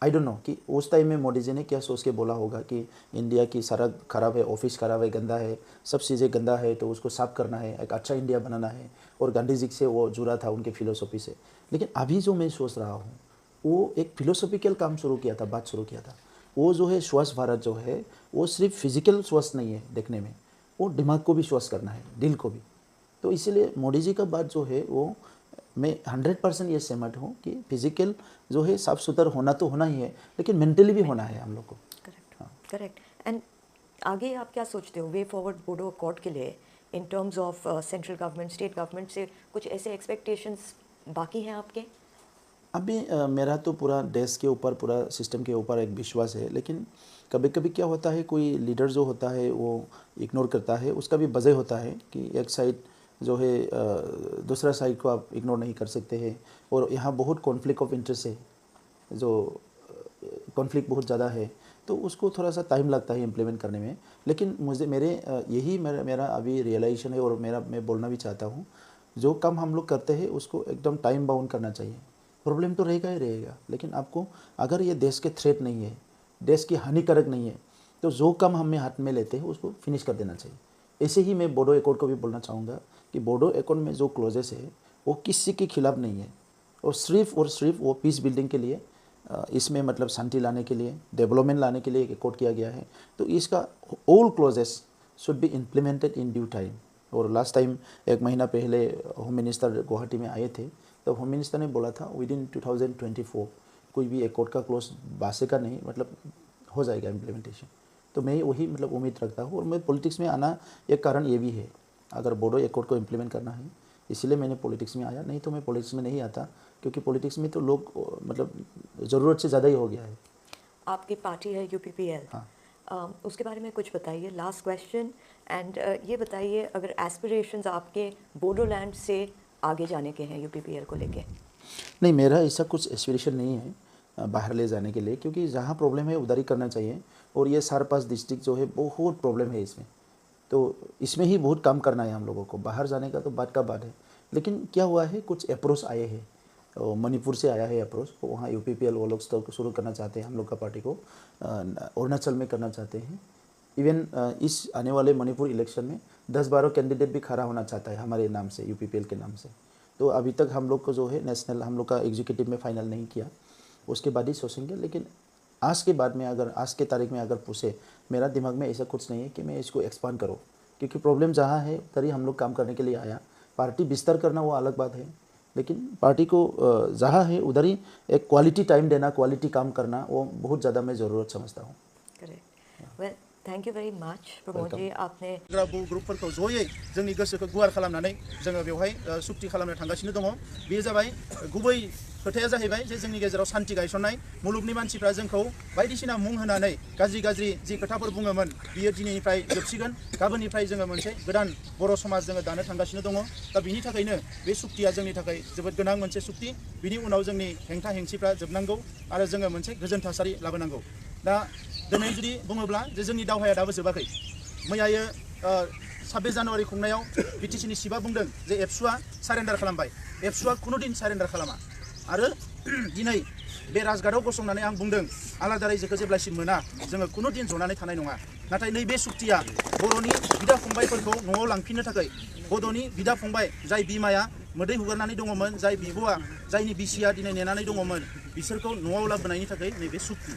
[SPEAKER 1] आई डोंट नो कि उस टाइम में मोदी जी ने क्या सोच के बोला होगा कि इंडिया की सड़क खराब है, ऑफिस खराब है, गंदा है, सब चीज़ें गंदा है, तो उसको साफ करना है, एक अच्छा इंडिया बनाना है। और गांधी जी से वो जुड़ा था उनके फिलोसफी से। लेकिन अभी जो मैं सोच रहा हूँ वो एक फिलोसफिकल काम शुरू किया था, बात शुरू किया था। वो जो है स्वच्छ भारत जो है वो सिर्फ फिजिकल स्वच्छ नहीं है देखने में, वो दिमाग को भी स्वच्छ करना है, दिल को भी। तो इसीलिए मोदी जी का बात जो है वो मैं 100% ये सहमत हूँ कि फिजिकल जो है साफ सुथरा होना तो होना ही है, लेकिन मेंटली भी होना है हम लोग को।
[SPEAKER 7] Correct, correct. एंड आगे आप क्या सोचते हो वे फॉरवर्ड बोडो अकॉर्ड के लिए in terms of central government, state government से कुछ ऐसे एक्सपेक्टेशंस बाकी हैं आपके?
[SPEAKER 1] अभी मेरा तो पूरा देश के ऊपर, पूरा सिस्टम के ऊपर एक विश्वास है, लेकिन कभी कभी क्या होता है कोई लीडर जो होता है वो इग्नोर करता है, उसका भी वजह होता है कि एक साइड जो है दूसरा साइड को आप इग्नोर नहीं कर सकते हैं। और यहाँ बहुत कॉन्फ्लिक्ट ऑफ इंटरेस्ट है, जो कॉन्फ्लिक्ट बहुत ज़्यादा है, तो उसको थोड़ा सा टाइम लगता है इम्प्लीमेंट करने में। लेकिन मेरा अभी रियलाइजेशन है, और मैं बोलना भी चाहता हूँ, जो काम हम लोग करते हैं उसको एकदम टाइम बाउंड करना चाहिए। प्रॉब्लम तो रहेगा ही रहेगा, लेकिन आपको अगर ये देश के थ्रेट नहीं है, देश की हानिकारक नहीं है, तो जो काम हमें हाथ में लेते हैं उसको फिनिश कर देना चाहिए। ऐसे ही मैं बोडो एकॉर्ड को भी बोलना चाहूँगा कि बोडो एकॉर्ड में जो क्लोजेस है वो किसी के खिलाफ नहीं है, और सिर्फ वो पीस बिल्डिंग के लिए, इसमें मतलब शांति लाने के लिए, डेवलपमेंट लाने के लिए एकॉर्ड किया गया है। तो इसका all clauses should be implemented in due time. और लास्ट टाइम 1 महीना पहले होम मिनिस्टर गुवाहाटी में आए थे, तो होम मिनिस्टर ने बोला था विद इन 2024 कोई भी एकॉर्ड का क्लोज बासे का नहीं, मतलब हो जाएगा इम्प्लीमेंटेशन। तो मैं वही मतलब उम्मीद रखता हूँ। और मैं पॉलिटिक्स में आना एक कारण ये भी है, अगर बोडो एकॉर्ड को इम्प्लीमेंट करना है, इसलिए मैंने पॉलिटिक्स में आया, नहीं तो मैं पॉलिटिक्स में नहीं आता, क्योंकि पॉलिटिक्स में तो लोग मतलब ज़रूरत से ज़्यादा ही हो गया है।
[SPEAKER 7] आपकी पार्टी है UPPL,
[SPEAKER 1] हाँ।
[SPEAKER 7] उसके बारे में कुछ बताइए, लास्ट क्वेश्चन। एंड ये बताइए अगर एस्पिरेशंस आपके बोडोलैंड से आगे जाने के हैं UPPL को लेके?
[SPEAKER 1] नहीं, मेरा ऐसा कुछ एस्पिरेशन नहीं है बाहर ले जाने के लिए, क्योंकि जहाँ प्रॉब्लम है उधर ही करना चाहिए। और ये 4-5 डिस्ट्रिक्ट जो है बहुत प्रॉब्लम है इसमें, तो इसमें ही बहुत काम करना है हम लोगों को। बाहर जाने का तो बात का बात है, लेकिन क्या हुआ है कुछ अप्रोच आए हैं, मणिपुर से आया है अप्रोच, तो वहाँ UPPL वो लोग शुरू करना चाहते हैं हम लोग का पार्टी को, अरुणाचल में करना चाहते हैं। इवन इस आने वाले मणिपुर इलेक्शन में 10-12 कैंडिडेट भी खड़ा होना चाहता है हमारे नाम से, UPPL के नाम से। तो अभी तक हम लोग को जो है नेशनल हम लोग का एग्जीक्यूटिव में फाइनल नहीं किया, उसके बाद ही सोचेंगे। लेकिन आज के बाद में अगर आज के तारीख में अगर पूछे, मेरा दिमाग में ऐसा कुछ नहीं है कि मैं इसको एक्सपांड करूँ, क्योंकि प्रॉब्लम जहाँ है तभी हम लोग काम करने के लिए आया। पार्टी विस्तार करना वो अलग बात है, लेकिन पार्टी को जहाँ है उधर ही एक क्वालिटी टाइम देना, क्वालिटी काम करना, वो बहुत ज़्यादा मैं ज़रूरत समझता हूँ।
[SPEAKER 7] Correct. Well, thank you very much Pramod ji, आपने
[SPEAKER 2] ग्रुपफोरखौ जयै जोंनि गोसोखौ गुवार खालामनानै जोङो बेवहाय सुक्ति खालामनो थांगासिनो दङ। बेयो जाबाय गुबै खोथाया जाहैबाय जे जोंनि गेजेराव शान्ति गायसननाय। मुलुगनि मानसिफ्रा जोंखौ बायदिसिना मुं होनानै गाज्रि जि खोथाफोर बुङोमोन बियो दिनैनिफ्राय जोबसिगोन। गाबोननिफ्राय जोङो मोनसे गोदान बर' समाज जोङो दानो थांगासिनो दङ। दा बिनि थाखायनो बे सुक्तिया जोंनि थाखाय जोबोद गोनां मोनसे सुक्ति। बिनि उनाव जोंनि हेंथा हेंसिफ्रा जोबनांगौ आरो जोङो मोनसे गोजोन थासारि लाबोनांगौ। दा दिनै जुदि बुङोब्ला जे जोंनि दावहाया दाबो जोबाखै। मैयायो 26 जानुवारि खुंनायाव BTC नि सिबा बुंदों जे एबसुआ सारेन्डार खालामबाय। एबसुआ खुनु दिन सारेन्डार खालामा। आरो दिनै बे राजघाटआव गसंनानै आं बुंदों आलादा रायजोखौ जेब्लासिम मोना जोङो खुनु दिन जनानै थानाय नङा। नाथाय नैबे सुक्तिया बर'नि बिदा फंबायफोरखौ न'आव लांफिननो थाखाय, बड'नि बिदा फंबाय जाय बिमाया मोदै हुगारनानै दङमोन, जाय बिब'आ जायनि बिसिया दिनै नेनानै दङमोन, बिसोरखौ न'आव लाबोनायनि थाखाय नैबे सुक्ति।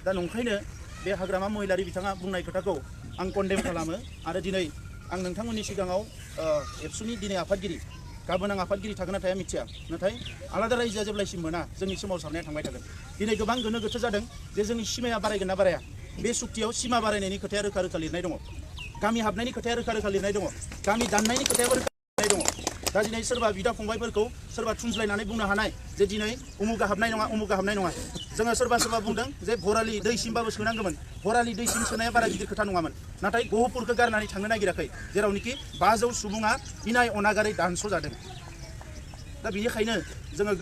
[SPEAKER 2] दा नंखायनो बे हाग्रामा महिलारि बिथाङा बुंनाय खोथाखौ आं कन्डेम खालामो। आरो दिनै आं नोंथांमोननि सिगाङाव एबसुनि दिनै आफादगिरि, गाबोन आं आफादगिरि थागोन ना थाया मिथिया, नाथाय आलादा रायजोआ जेब्लासिम मोना जोंनि सोमावसारनाया थांबाय थागोन। दिनै गोबां गोनो गोथो जादों जे जोंनि सिमाया बारायगोन ना बाराया। बे सुक्तियाव सिमा बारायनायनि खोथाया रोखा रोखा लिरनाय दङ गामि हाबनायनि खोथाया रोखा रोखा लिरनाय दङ गामि दाननायनि खोथायाबो रोखा लिरनाय दङ दा दिनै सोरबा बिदा फंबायफोरखौ सोरबा थुनज्लायनानै बुंनो हानाय जे दिनै उमुगा हाबनाय नङा उमुगा हाबनाय नङा जोङो सोरबा बुंदों जे भरालि दैसिमबाबो सोनांगौमोन भरालि दैसिम सोनाया बारा गिदिर खोथा नङामोन नाथाय गहपुरखौ गारनानै थांनो नागिराखै जेरावनोखि 500 सुबुङा इनाय अनागारै दानस' जादों दा बेनिखायनो जोङो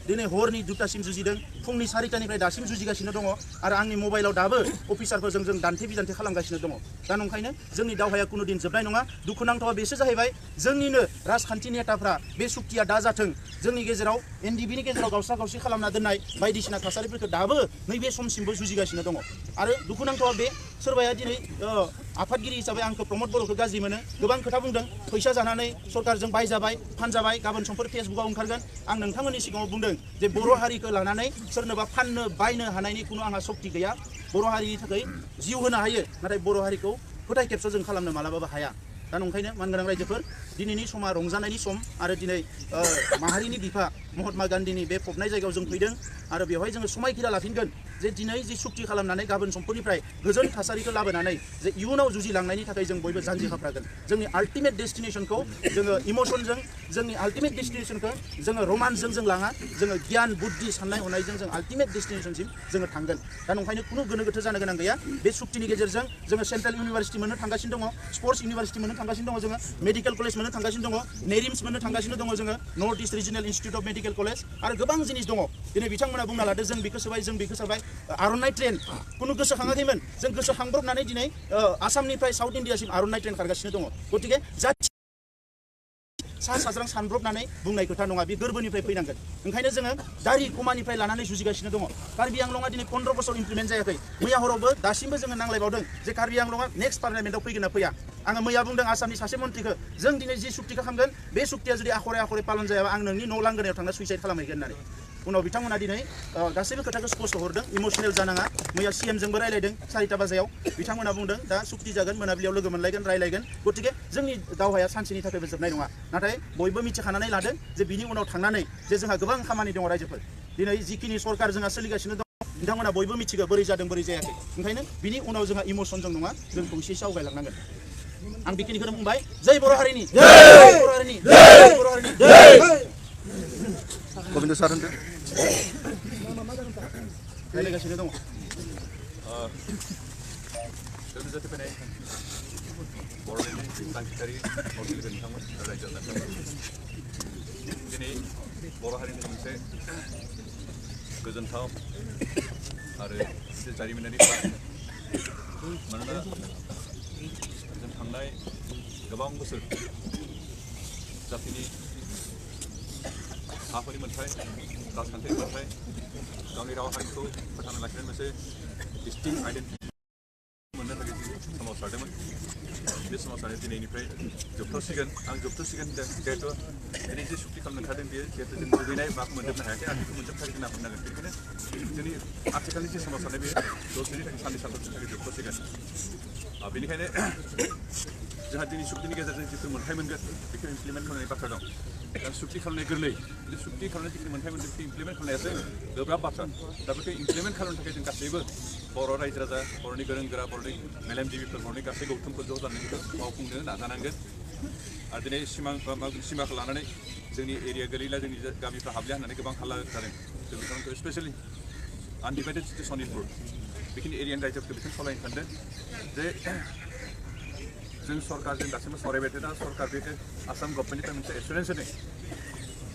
[SPEAKER 2] दिनै हरनि 2टासिम जुजिदों फुंनि 4टानिफ्राय दासिम जुजिगासिनो दङ आरो आंनि मबाइलाव दाबो अफिसारफोरजों जों दान्थे बिदान्थे खालामगासिनो दङ दा नंखायनो जोंनि दावहाया कुनु दिन जोबनाय नङा दुखुनांथावा बेसो जाहैबाय जोंनिनो राजखान्थि नेताफ्रा बे सुक्तिया दा जाथों जोंनि गेजेराव एनडिबिनि गेजेराव गावस्रा गावस्रि खालामना दोननाय बायदिसिना थासारिफोरखौ दाबो नैबे समसिमबो जुजिगासिनो दङ आरो दुखुनांथावा बे सोरबाया दिनै आफादगिरि हिसाबै आंखौ प्रमद बर'खौ गाज्रि मोनो गोबां खोथा बुंदों फैसा जानानै सरकारजों बायजाबाय फानजाबाय गाबोन समफोर फेसबुकाव ओंखारगोन आं नोंथांमोननि सिगाङाव बुंदों जे बर' हारिखौ लानानै सोरनोबा फाननो बायनो हानायनि कुनु आंहा सक्ति गैया बर' हारिनि थाखाय जिउ होनो हायो नाथाय बर' हारिखौ फोथाय खेबस' जों खालामनो मालाबाबो हाया दा नंखायनो मानगोनां रायजोफोर दिनैनि समा रंजानायनि सम आरो दिनै माहारिनि बिफा महात्मा गान्धीनि बे फबनाय जायगायाव जों फैदों आरो बेवहाय जोङो समायखिरा लाफिनगोन जे दिनै जि सुक्ति खालामनानै गाबोन समफोरनिफ्राय गोजोन थासारिखौ लाबोनानै जे इयुनाव जुजिलांनायनि थाखाय जों बयबो जानजि खाफ्रागोन जोंनि आल्टिमेट डेस्टिनेसनखौ जोङो इमोसनजों जोंनि आल्टिमेट डेस्टिनेसनखौ जोङो रमान्सजों जों लाङा जोङो गियान बुद्धि साननाय हनायजों जों आल्टिमेट डेस्टिनेसनसिम जोङो थांगोन दा नंखायनो खुनु गोनो गोथो जानो गोनां गैया बे सुक्तिनि गेजेरजों जोङो सेन्ट्रेल इउनिभारसिटि मोननो थांगासिनो दङ स्पर्ट्स इउनिभारसिटि मोननो थांगासिनो दङ जोङो मेडिकेल कलेज मोननो थांगासिनो दङ नेरिम्स मोननो थांगासिनो दङ जोङो north east regional institute of medical college आरो गोबां जिनिस दङ दिनै बिथांमोना बुंना लादो जों बेखौ सोबाय आर'नाइ ट्रेन कुनु गोसोखाङाखैमोन जों गोसोखांब्रबनानै दिनै आसामनिफ्राय साउथ इन्डियासिम आर'नाइ ट्रेन खारगासिनो दङ गतिके सा साज्रां सानब्रबनानै बुंनाय खोथा नङा बे गोरबोनिफ्राय फैनांगोन ओंखायनो जोङो दारि कमानिफ्राय लानानै जुजिगासिनो दङ कार्बि आंलंआ दिनै 15 बोसोर इमप्लिमेन्ट जायाखै मैया हरावबो दासिमबो जोङो नांलायबावदों जे कार्बि आंलंआ नेक्स्ट पार्लियामेन्टआव फैगोन ना फैया आङो मैया बुंदों आसामनि सासे मन्थ्रिखौ जों दिनै जि सुक्तिखौ खालामगोन बे सुक्तिया जुदि आखरे पालन जायाबा आं नोंनि न' लांगोनायाव थांना सुइसाइड खालामहैगोन होननानै उनाव बिथांमोना दिनै गासैबो खोथाखौ स्पष्ट हरदों इमोसनेल जानाङा मैया CMजोंबो रायलायदों 4टा बाजायाव बिथांमोना बुंदों दा सुक्ति जागोन मोनाबिलियाव लोगो मोनलायगोन रायलायगोन गतिके जोंनि दावहाया सानसेनि थाखायबो जोबनाय नङा नाथाय बयबो मिथिखानानै लादों जे बिनि उनाव थांनानै जे जोंहा गोबां खामानि दङ रायजोफोर दिनै जिखिनि सरकार जोंहा सोलिगासिनो दं बिथांमोना बयबो मिथिगौ बोरै जादों बोरै जायाखै ओंखायनो बिनि उनाव जोंहा इमोसनजों नङा जों खौसेयै आवगायलांनांगोन आं बेखिनिखौनो बुंबाय जय बर' हारिनि जय बर' हारिनि जय बर' हारिनि जय गोबिन्द सार होनदो रायलायगासिनो दङ
[SPEAKER 8] जाथे फैनाय बर'नि रांखान्थियारि मदद बिथांमोन रायजो दिनै बर' हारिनि मोनसे गोजोनथाव आरो मोनसे जारिमिनारि मानोना जों थांनाय गोबां बोसोर जातिनि हाफोरनि मोन्थाय राजखान्थियारि मोन्थाय गावनि राव हारिखौ फोथांना लाखिनाय मोनसे डिस्टिंक्ट आइडेन्टिटि मोननो थाखाय सोमावसारदोंमोन बे सोमावसारनाया दिनैनिफ्राय जोबथ'सिगोन आं जोबथ'सिगोन होनदों जिहेतु दिनै जे सुक्ति खालामनो ओंखारदों बेयो जिहेतु जों लुबैनाय माखौ मोनजोबनो हायाखै आं बेखौ मोनजोबथारगोन होनना बुंनांगोन बेनिखायनो जोंनि आथिखालनि जे सोमावसारनाय बेयो दसेनि थाखाय साननै सानथामनि थाखाय जोबथ'सिगोन बेनिखायनो जोंहा दिनै सुक्तिनि गेजेरजों जिथु मोन्थाय मोनगोन बेखौ इमप्लिमेन्ट खालामनायनि बाथ्रा दं दा सुक्ति खालामनाय गोरलै बे सुक्ति खालामनाय जिखिनि मोन्थाय मोनगोन बेखौ इमप्लिमेन्ट खालामनायासो गोब्राब बाथ्रा दा बेखौ इमप्लिमेन्ट खालामनो थाखाय जों गासैबो बर' रायजो राजा बर'नि गोरों गोरा बर'नि मेलेमजिबिफोर बर'नि गासै गौथुमफोर ज' जानानै बेखौ मावफुंनो नाजानांगोन आरो दिनै सिमाखौ लानानै जोंनि एरिया गोलैला जोंनि गामिफ्रा हाबलिया होननानै गोबां हाल्ला जादों जों बिथांमोनखौ स्पेसियेलि आनडिभाइडेड सिटि सनितपुर बेखिनि एरियानि रायजोफोरखौ बेखौनो खावलायनो सानदों जे जों सरकारजों दासिमबो सावरायबाय थादों सरकार बेखौ आसाम गभर्नमेन्टनिफ्राय मोनसे एसुरेन्स होदों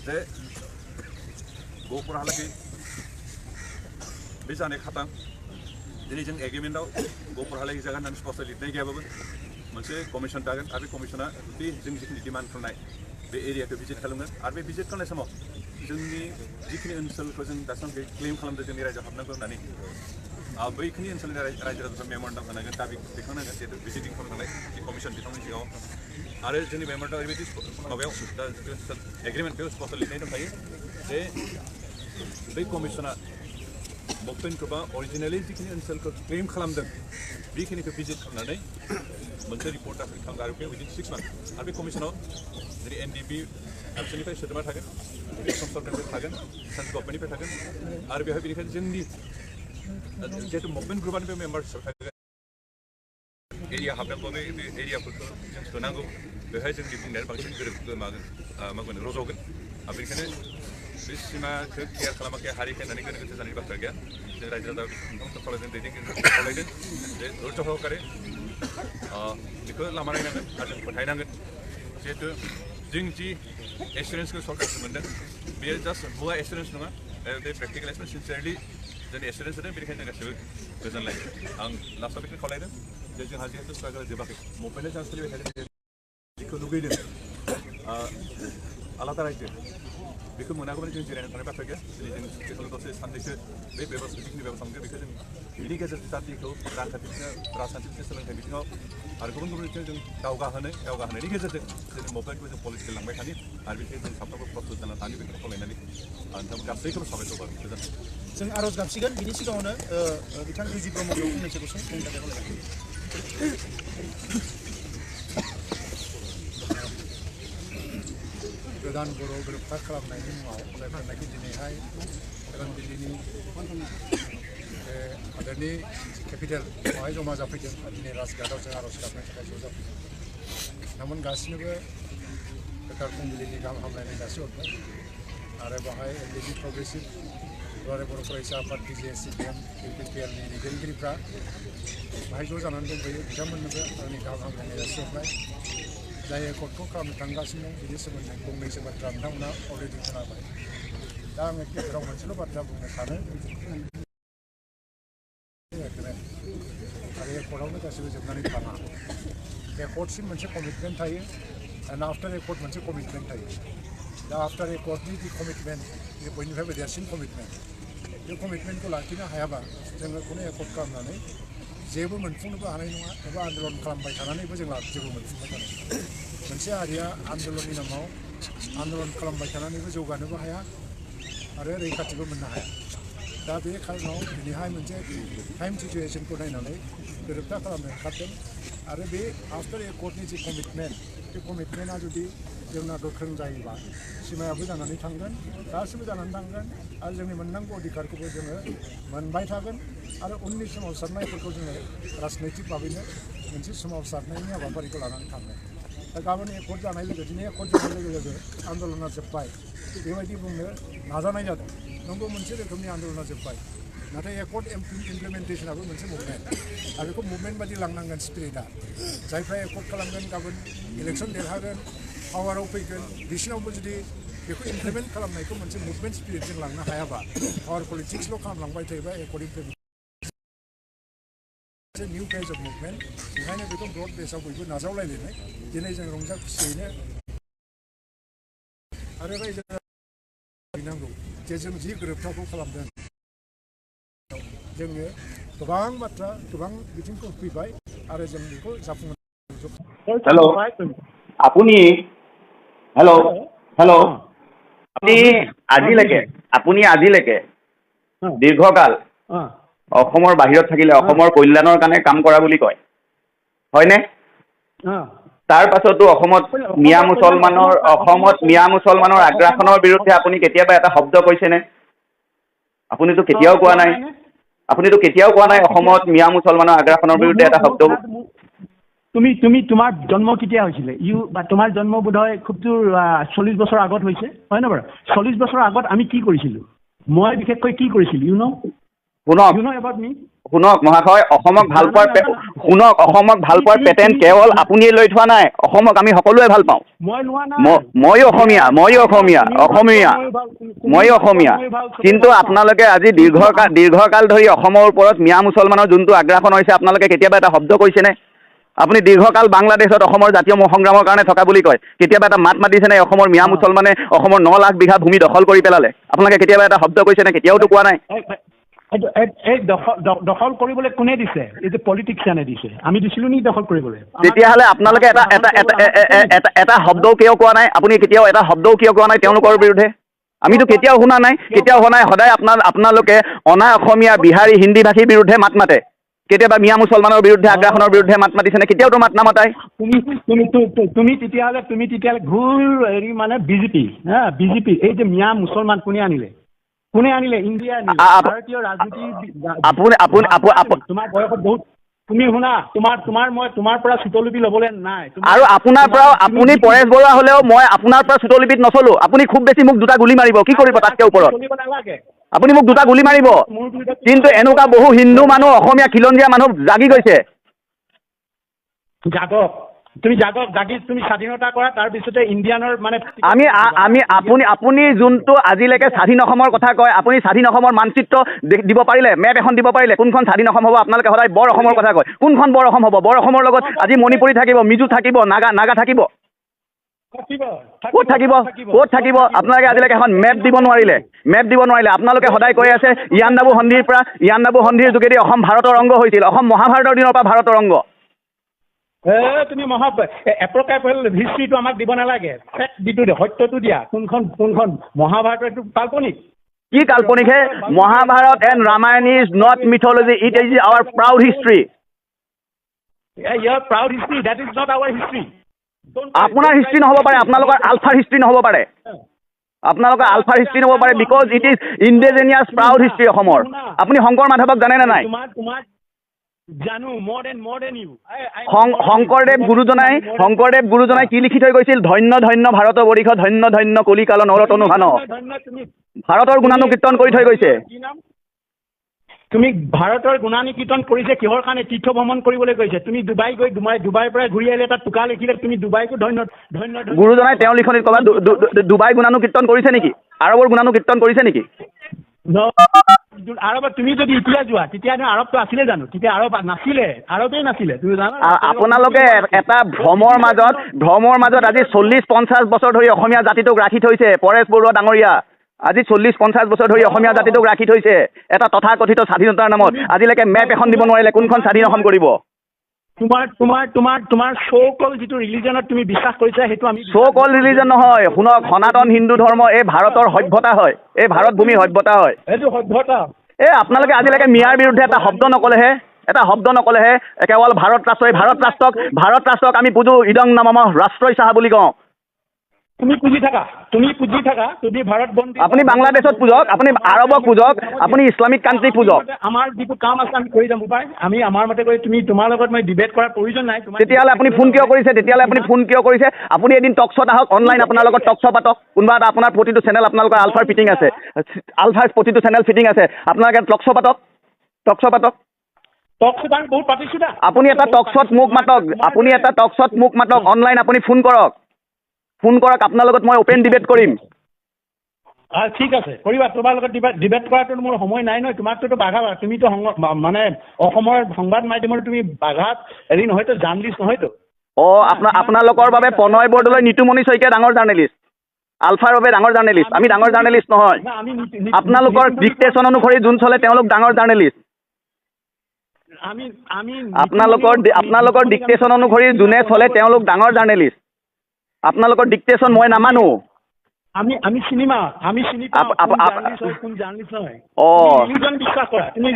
[SPEAKER 8] जे गहपुरहालागै बे जानाय खातां दिनै जों एग्रिमेन्टआव गहपुरहालागै जागोन होननानै स्पष्ट लिरनाय गैयाबाबो मोनसे कमिसन दागोन आरो बे कमिसना बे जों जिखिनि डिमान्ड खालामनाय बे एरियाखौ भिजिट खालामगोन आरो बे भिजिट खालामनाय समाव जोंनि जिखिनि ओनसोलखौ जों दासान्दि क्लेम खालामदों जोंनि रायजोआव हाबनांगौ होननानै बैखिनि ओनसोलनि रायजो राजाफोरा मेम'रेन्डाम होनांगोन दाबि दैखांनांगोन जिहेतु भिजिटिं खालामनानै जि कमिसन बिथांमोननि सिगाङाव आरो जोंनि मेम'रेन्डाम ओरैबायदि माबायाव दा एग्रिमेन्ट बेयाव स्पष्ट लिरनाय दंखायो जे बै कमिसना मुभमेन्टखौ बा अरिजिनेलि जिखिनि ओनसोलखौ क्लेम खालामदों बेखिनिखौ भिजिट खालामनानै मोनसे रिपर्ट दाखिल खालामगोन आरो बे उइदिन 6 मान्थ आरो बे कमिसनाव जेरै एनडिबि एबसुनिफ्राय सोद्रोमा थागोन असम सरकारनिफ्राय थागोन सेन्ट्रेल गभर्नमेन्टनिफ्राय थागोन आरो बेवहाय बेनिखायनो जोंनि जिहेतु मुभमेन्ट ग्रुपनिफ्राय मेम्बार एरिया हाबनांगौ बे एरियाफोरखौ जों सोनांगौ बेवहाय जोंनि बुंनाया बांसिन मागोन रज'गोन बेनिखायनो बे सिमाखौ क्लियार खालामाखै हारिखौ होननानै गोनो गोथो जानायनि बाथ्रा गैया जों रायजो राजा ओंखाम खालामदों दैदेनगिरि खावलायदों जे धैर्य सहकारे बेखौ लामा नायनांगोन आरो जों फोथायनांगोन जिहेतु जों जि एसुरेन्सखौ सरकारखौ मोनदों बेयो जास्ट मुवा एसुरेन्स नङा बे प्रेक्टिकेल एसुरेन्स सिनसियारलि जों एसुरेन्स होदों बेनिखायनो जों गासैबो गोजोन लायो आं लास्टआव बेखौ खावलायदों जे जोंहा जिहेतु स्ट्रागोल जोबाखै मुभमेन्टआ जों सोलिबाय थादों जिखौ लुगैदों आलादा रायजो बेखौ मोनागौमानि जों जिरायनानै थानाय बाथ्रा गैया दिनै जों बेखौ दसे सानैसो बे जिखिनि बेबस्था मोनगोन बेखौ जों बिनि गेजेरजों जातिखौ रांखान्थि बिथिङाव राजखान्थि बिथिङाव सोलोंथाइ बिथिङाव आरो गुबुन गुबुन बिथिङाव जों दावगाहोनायनि गेजेरजों जोंनि मुभमेन्टखौ जों पलिटिकेल लांबाय थानि आरो बेखौ जों साफ्रोमबो प्रस्टुत जाना थानि बेखौ खावलायनानै नोंथांमोन गासैखौबो साबायखर बावबाय गोजोन्थों
[SPEAKER 2] जों आर'ज गाबसिगोन बिनि सिगाङावनो बिथां रुजि ब्रह्मखौ फंनैसो गुसुं बुंनो थाखाय खावलायबाय
[SPEAKER 9] गोदान बर' गोरोबथा खालामनायनि मुङाव जायफोरनाखि दिनैहाय गोदान दिल्लीनि हादोरनि केपिटेल बेवहाय जमा जाफैदों दिनै राजघाटआव जों आर'ज गाबनो थाखाय ज' जाफैदों बिथांमोन गासैनोबो गोथार फुंबिलिनि गाहाम हामलायनाय जासिहरबाय आरो बेवहाय एलडिपि प्रग्रेसिभ दुलाराय बर' फरायसा आफाद बिजिएस सिपिएम इउपिपिएलनि दैदेनगिरिफ्रा बाहाय ज' जानानै दंफैयो बिथांमोननोबो आंनि गाहाम हामलायनाय जासिहरबाय जाय एकर्डखौ खालामनो थांगासिनो बिनि सोमोन्दै फंनैसो बाथ्रा नोंथांमोना अलरेडि खोनाबाय दा आङो गेजेराव मोनसेल' बाथ्रा बुंनो सानो आरो एकर्डआवनो गासैबो जोबनानै थाङा एकर्डसिम मोनसे कमिटमेन्ट थायो एन्ड आफ्टार एकर्ड मोनसे कमिटमेन्ट थायो दा आफ्टार एकर्डनि जि कमिटमेन्ट बे बयनिफ्रायबो देरसिन कमिटमेन्ट बे कमिटमेन्टखौ लाखिनो हायाबा जोङो खुनु एकर्ड खालामनानै जेबो मोनफुंनोबो हानाय नङा एबा आन्दलन खालामबाय थानानैबो जों जेबो मोनफुंबाय थानाय नङा मोनसे हारिया आन्दलननि नामाव आन्दलन खालामबाय थानानैबो जौगानोबो हाया आरो रैखाथिबो मोननो हाया दा बे खारनाव दिनैहाय मोनसे टाइम सिचुवेसनखौ नायनानै गोरोबथा खालामनो ओंखारदों आरो बे आफ्टार एकर्डनि जि कमिटमेन्ट बे कमिटमेन्टआ जुदि जोंना गोख्रों जायोबा सिमायाबो जानानै थांगोन गासैबो जानानै थांगोन आरो जोंनि मोननांगौ अधिकारखौबो जोङो मोनबाय थागोन आरो उननि सोमावसारनायफोरखौ जोङो राजनैतिक भाबैनो मोनसे सोमावसारनायनि हाबाफारिखौ लानानै थांगोन दा गाबोन एकर्ड जानाय लोगो दिनै एकर्ड जानाय लोगो लोगो आन्दलना जोब्बाय बेबायदि बुंनो नाजानाय जादों नंगौ मोनसे रोखोमनि आन्दलना जोब्बाय नाथाय एकर्ड इमप्लिमेन्टेसनाबो मोनसे मुभमेन्ट आरो बेखौ मुभमेन्ट बादि लांनांगोन स्पिरिटआ जायफ्रा एकर्ड खालामगोन गाबोन इलेक्सन देरहागोन पावाराव फैगोन बिसोरनावबो जुदि बेखौ इमप्लिमेन्ट खालामनायखौ मोनसे मुभमेन्ट स्पिरिटजों लांनो हायाबा पावार पलिटिक्सल' खालामलांबाय थायोबा एकर्ड इमप्लिमेन्ट मोनसे निउ फेज अफ मुभमेन्ट बेखायनो बेखौ ब्रड बेसआव बयबो नाजावलायलायनाय दिनै जों रंजा खुसियैनो आरो रायजो नांगौ जे जों जि गोरोबथाखौ खालामदों जोङो गोबां बाथ्रा गोबां बिथिंखौ फैबाय आरो जों बेखौ जाफुंहोनो
[SPEAKER 3] हेल' আপুনি আপুনি আজিলৈকে দীৰ্ঘকাল অসমৰ বাহিৰত থাকিলে অসমৰ কল্যাণৰ কাৰণে কাম কৰা বুলি কয় হয়নে তাৰ পাছতো অসমত মিয়া মুছলমানৰ আগ্ৰাসনৰ বিৰুদ্ধে আপুনি কেতিয়াবা এটা শব্দ কৈছেনে আপুনিতো কেতিয়াও কোৱা নাই অসমত মিয়া মুছলমানৰ আগ্ৰাসনৰ বিৰুদ্ধে এটা শব্দ
[SPEAKER 4] তুমি তোমাৰ জন্ম কেতিয়া হৈছিলে তোমাৰ জন্ম বোধহয় খুবটো 40 বছৰ আগত হৈছে হয় নে বাৰু 40 বছৰ আগত আমি কি কৰিছিলো মই বিশেষকৈ কি কৰিছিলো
[SPEAKER 3] শুনক মহাশয় অসমক ভাল পোৱাৰ পেটেণ্ট কেৱল আপুনিয়ে লৈ থোৱা নাই অসমক আমি সকলোৱে ভাল পাওঁ ময়ো অসমীয়া কিন্তু আপোনালোকে আজি দীৰ্ঘকাল ধৰি অসমৰ ওপৰত মিয়া মুছলমানৰ যোনটো আগ্ৰাসন হৈছে আপোনালোকে কেতিয়াবা এটা শব্দ কৈছেনে আপুনি দীৰ্ঘকাল বাংলাদেশত অসমৰ জাতীয় সংগ্ৰামৰ কাৰণে থকা বুলি কয় কেতিয়াবা এটা মাত মাতিছেনে অসমৰ মিয়া মুছলমানে অসমৰ 9 লাখ বিঘা ভূমি দখল কৰি পেলালে আপোনালোকে কেতিয়াবা এটা শব্দ কৈছেনে কেতিয়াওতো কোৱা নাই
[SPEAKER 4] দখল কৰিবলৈ কোনে দিছে এই যে পলিটিক্সিয়ানে দিছে আমি দিছিলো নি দখল কৰিবলৈ
[SPEAKER 3] তেতিয়াহ'লে আপোনালোকে এটা শব্দও কিয় কোৱা নাই আপুনি কেতিয়াও এটা শব্দও কিয় কোৱা নাই তেওঁলোকৰ বিৰুদ্ধে আমিতো কেতিয়াও শুনা নাই সদায় আপোনালোকে অনা অসমীয়া বিহাৰী হিন্দী ভাষীৰ বিৰুদ্ধে মাত মাতে কেতিয়াবা মিয়া মুছলমানৰ বিৰুদ্ধে আগ্ৰাসনৰ বিৰুদ্ধে মাত মাতিছেনে কেতিয়াওতো মাত নামাতাই
[SPEAKER 4] তুমি তেতিয়াহ'লে ঘূৰ হেৰি মানে বিজেপি এই যে মিয়া মুছলমান কোনে আনিলে কোনে আনিলে? ইণ্ডিয়া আনিলে। ভাৰতীয় ৰাজনীতি তোমাৰ বয়সত বহুত তুমি শুনা, তোমাৰ পৰা চুটলিপি ল'বলৈ নাই।
[SPEAKER 3] আৰু আপোনাৰ পৰাও আপুনি পৰেশ বৰুৱা হ'লেও মই আপোনাৰ পৰা চুটলিপিত নচলো। আপুনি খুব বেছি মোক 2টা গুলি মাৰিব, কি কৰিব তাতকে ওপৰত? আপুনি মোক 2টা গুলি মাৰিব, কিন্তু এনেকুৱা বহু হিন্দু মানুহ, অসমীয়া খিলঞ্জীয়া মানুহ জাগি গৈছে।
[SPEAKER 4] জাগক, তুমি জাগি তুমি স্বাধীনতা কৰা, তাৰপিছতে ইণ্ডিয়ানৰ মানে
[SPEAKER 3] আপুনি যোনটো আজিলৈকে স্বাধীন অসমৰ কথা কয়, আপুনি স্বাধীন অসমৰ মানচিত্ৰ দিব পাৰিলে? মেপ এখন দিব পাৰিলে? কোনখন স্বাধীন অসম হ'ব? আপোনালোকে সদায় বৰ অসমৰ কথা কয়। কোনখন বৰ অসম হ'ব? বৰ অসমৰ লগত আজি মণিপুৰী থাকিব, মিজো থাকিব, নাগা থাকিব। ক'ত থাকিব? আপোনালোকে আজিলৈকে এখন মেপ দিব নোৱাৰিলে। আপোনালোকে সদায় কৈ আছে ইয়াণ্ডাবু সন্ধিৰ যোগেদি অসম ভাৰতৰ অংগ হৈছিল। অসম মহাভাৰতৰ দিনৰ পৰা ভাৰতৰ অংগ।
[SPEAKER 4] তুমি হিষ্ট্ৰীটো আমাক দিব নালাগে, সত্যটো দিয়া। কোনখন মহাভাৰত এইটো কাল্পনিক?
[SPEAKER 3] কি কাল্পনিক হে? Mahabharat and Ramayan is not mythology, it is our proud history.
[SPEAKER 4] ইয়াৰ proud history, that is not our history.
[SPEAKER 3] আপোনাৰ হিষ্ট্ৰী নহ'ব পাৰে, আপোনালোকৰ আলফাৰ হিষ্ট্ৰী নহ'ব পাৰে। Because it is indigenous proud history অসমৰ। আপুনি শংকৰ মাধৱক জানে নে নাই?
[SPEAKER 4] জানো, more than you.
[SPEAKER 3] শংকৰদেৱ গুৰুজনাই কি লিখি থৈ গৈছিল? ধন্য ধন্য ভাৰত বৰিষ, ধন্য ধন্য কলিকাল নৰতনু ভান। ভাৰতৰ গুণানুকীৰ্তন কৰি থৈ গৈছে।
[SPEAKER 4] তুমি ভাৰতৰ গুণানুকীৰ্তন কৰিছে কিহৰ কাৰণে? তীৰ্থ ভ্ৰমণ কৰিবলৈ গৈছে। তুমি ডুবাই গৈ ডুবাইৰ পৰা ঘূৰি আহিলে, তাত টোকা লিখিলে, তুমি ডুবাইকো ধন্য ধন্য।
[SPEAKER 3] গুৰুজনাই তেওঁৰ লিখনিত ক'ৰবাত ডুবাই গুণানুকীৰ্তন কৰিছে নেকি? আৰবৰ গুণানুকীৰ্তন কৰিছে নেকি?
[SPEAKER 4] আৰবত তুমি যদি এতিয়া যোৱা, তেতিয়া আৰবটো আছিলে জানো? তেতিয়া আৰব নাছিলে, আৰবেই নাছিলে। তুমি জানা,
[SPEAKER 3] আপোনালোকে এটা ভ্ৰমৰ মাজত আজি 40-50 বছৰ ধৰি অসমীয়া জাতিটোক ৰাখি থৈছে। পৰেশ বৰুৱা ডাঙৰীয়া, আজি 40-50 বছৰ ধৰি অসমীয়া জাতিটোক ৰাখি থৈছে এটা তথাকথিত স্বাধীনতাৰ নামত। আজিলৈকে মেপ এখন দিব নোৱাৰিলে কোনখন স্বাধীন অসম কৰিব?
[SPEAKER 4] তোমাৰ চ' যিটো ৰিলিজনত তুমি বিশ্বাস কৰিছা, সেইটো আমি
[SPEAKER 3] চ' ৰিলিজন নহয়। শুনক, সনাতন হিন্দু ধৰ্ম এই ভাৰতৰ সভ্যতা হয়, এই ভাৰত ভূমিৰ সভ্যতা হয়।
[SPEAKER 4] এইটো সভ্যতা।
[SPEAKER 3] আপোনালোকে আজিলৈকে মিয়াৰ বিৰুদ্ধে এটা শব্দ নকলেহে। কেৱল ভাৰত ৰাষ্ট্ৰক আমি পুজো, ইদং নমঃ ৰাষ্ট্ৰই চাহা বুলি কওঁ।
[SPEAKER 4] তুমি পুজি থাকা, তুমি ভাৰত বন্দী।
[SPEAKER 3] আপুনি বাংলাদেশত পূজক, আপুনি আৰবক পূজক, আপুনি ইছলামিক কাণ্ট্ৰি পূজক।
[SPEAKER 4] আমাৰ যিটো কাম আছে আমি কৰি যাম উপায়। আমি আমাৰ মতে কৰি তোমাৰ লগত মই ডিবেট কৰাৰ প্ৰয়োজন নাই।
[SPEAKER 3] তেতিয়াহ'লে আপুনি ফোন কিয় কৰিছে? আপুনি এদিন টক শ্ব'ত আহক, অনলাইন আপোনাৰ লগত টক শ্ব'ত পাতক। কোনোবা এটা আপোনাৰ প্ৰতিটো চেনেল, আপোনালোকৰ আলফাৰ প্ৰতিটো চেনেল ফিটিং আছে। আপোনালোকে টক শ্ব'ত পাতক।
[SPEAKER 4] আমি বহুত পাতিছো না।
[SPEAKER 3] আপুনি এটা টক শ্ব'ত মোক মাতক, অনলাইন আপুনি ফোন কৰক। আপোনাৰ লগত মই অপেন ডিবেট কৰিম।
[SPEAKER 4] ঠিক আছে, কৰিবা। তোমাৰ লগত ডিবেট কৰাটো মোৰ সময় নাই নহয়। তোমাকতো বাঘা, তুমিতো মানে অসমৰ সংবাদ মাধ্যমৰ তুমি বাঘাত হেৰি নহয়তো, জাৰ্ণালিষ্ট নহয়তো।
[SPEAKER 3] আপোনালোকৰ বাবে প্ৰণয় বৰদলৈ, নিতুমণি শইকীয়া ডাঙৰ জাৰ্ণেলিষ্ট, আলফাৰ বাবে ডাঙৰ জাৰ্ণেলিষ্ট। আমি ডাঙৰ জাৰ্ণেলিষ্ট নহয়। আপোনালোকৰ ডিক্টেশ্যন অনুসৰি যোন চলে তেওঁলোক ডাঙৰ জাৰ্ণেলিষ্ট। আপোনালোকৰ ডিক্টেশ্যন অনুসৰি যোনে চলে তেওঁলোক ডাঙৰ জাৰ্ণেলিষ্ট। আপোনালোকৰ ডিক্টেশ্যন মই নামানো।
[SPEAKER 4] আমি চিনি পাওঁ কোন জাৰ্ণালিষ্ট নহয়। ৰিলিজন বিশ্বাস কৰা তুমি।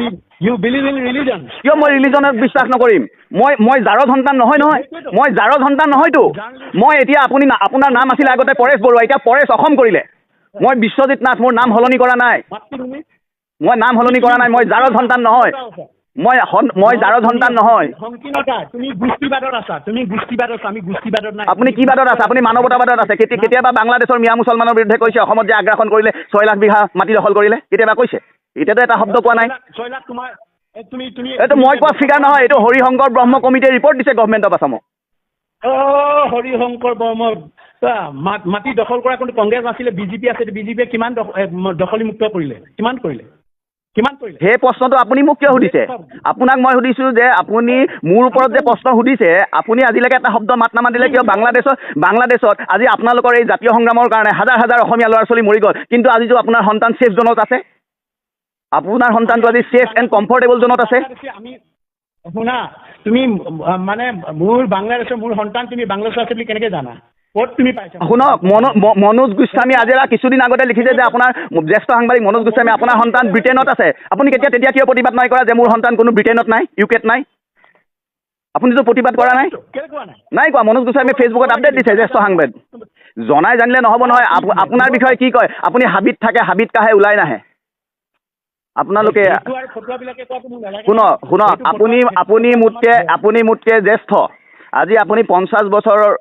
[SPEAKER 4] You believe in religion.
[SPEAKER 3] কিয় মই ৰিলিজনত বিশ্বাস নকৰিম? মই জাৰৰ সন্তান নহয়তো। মই এতিয়া আপোনাৰ নাম আছিলে আগতে পৰেশ বৰুৱা, এতিয়া পৰেশ অসম কৰিলে। মই বিশ্বজিৎ নাথ, মোৰ নাম সলনি কৰা নাই। মই জাৰৰ সন্তান নহয়। মই জাৰৰ সন্তান নহয়।
[SPEAKER 4] তুমি গোষ্ঠীবাদত আছা, আমি গোষ্ঠীবাদত নাই।
[SPEAKER 3] আপুনি কি বাদত আছে? আপুনি মানৱতাবাদত আছে। কেতিয়াবা বাংলাদেশৰ মিয়া মুছলমানৰ বিৰুদ্ধে কৈছে অসমত যে আগ্ৰাসন কৰিলে, 6 লাখ বিঘা মাটি দখল কৰিলে, কেতিয়াবা কৈছে? এতিয়াতো এটা শব্দ কোৱা নাই।
[SPEAKER 4] 6 লাখ তোমাৰ
[SPEAKER 3] এইটো মই কোৱা ফিগাৰ নহয়, এইটো হৰিশংকৰ ব্ৰহ্ম কমিটিয়ে ৰিপৰ্ট দিছে গভৰ্ণমেণ্ট অফ আছামক।
[SPEAKER 4] হৰিশংকৰ ব্ৰহ্ম মাটি দখল কৰা কোনো কংগ্ৰেছ আছিলে, বিজেপি আছে। বিজেপিয়ে কিমান দখলীমুক্ত কৰিলে? কিমান কৰিলে?
[SPEAKER 3] সেই প্ৰশ্নটো আপুনি মোক কিয় সুধিছে? আপোনাক মই সুধিছোঁ যে আপুনি মোৰ ওপৰত যে প্ৰশ্ন সুধিছে, আপুনি আজিলৈকে এটা শব্দ মাত নামাতিলে কিয়? বাংলাদেশত আজি আপোনালোকৰ এই জাতীয় সংগ্ৰামৰ কাৰণে হাজাৰ হাজাৰ অসমীয়া ল'ৰা ছোৱালী মৰি গ'ল, কিন্তু আজিতো আপোনাৰ সন্তান ছেফ জোনত আছে। আপোনাৰ সন্তানটো আজি ছেফ এণ্ড কমফৰ্টেবল জোনত আছে।
[SPEAKER 4] শুনা, তুমি মানে মোৰ সন্তান তুমি বাংলাদেশৰ আছে বুলি কেনেকৈ জানা? ক'ত তুমি পাইছা?
[SPEAKER 3] শুনক, মনোজ গোস্বামী আজি কিছুদিন আগতে লিখিছে যে আপোনাৰ জ্যেষ্ঠ সাংবাদিক মনোজ গোস্বামী, আপোনাৰ সন্তান ব্ৰিটেইনত আছে। আপুনি তেতিয়া কিয় প্ৰতিবাদ নাই কৰা যে মোৰ সন্তান কোনো ব্ৰিটেইনত নাই, ইউকেত নাই? আপুনিতো প্ৰতিবাদ কৰা নাই কোৱা। মনোজ গোস্বামী ফেচবুকত আপডেট দিছে, জ্যেষ্ঠ সাংবাদিক। জনাই জানিলে নহ'ব নহয়। আপোনাৰ বিষয়ে কি কয়? আপুনি হাবিত থাকে, হাবিত কাহে ওলাই নাহে। আপোনালোকে
[SPEAKER 4] এইটো আৰু ফটোৱাবিলাকে কোৱাটো মোক নালাগে।
[SPEAKER 3] শুনক
[SPEAKER 4] এইটো ফটোৱা-
[SPEAKER 3] আপুনি মোতকে জ্যেষ্ঠ। আজি আপুনি 50 বছৰৰ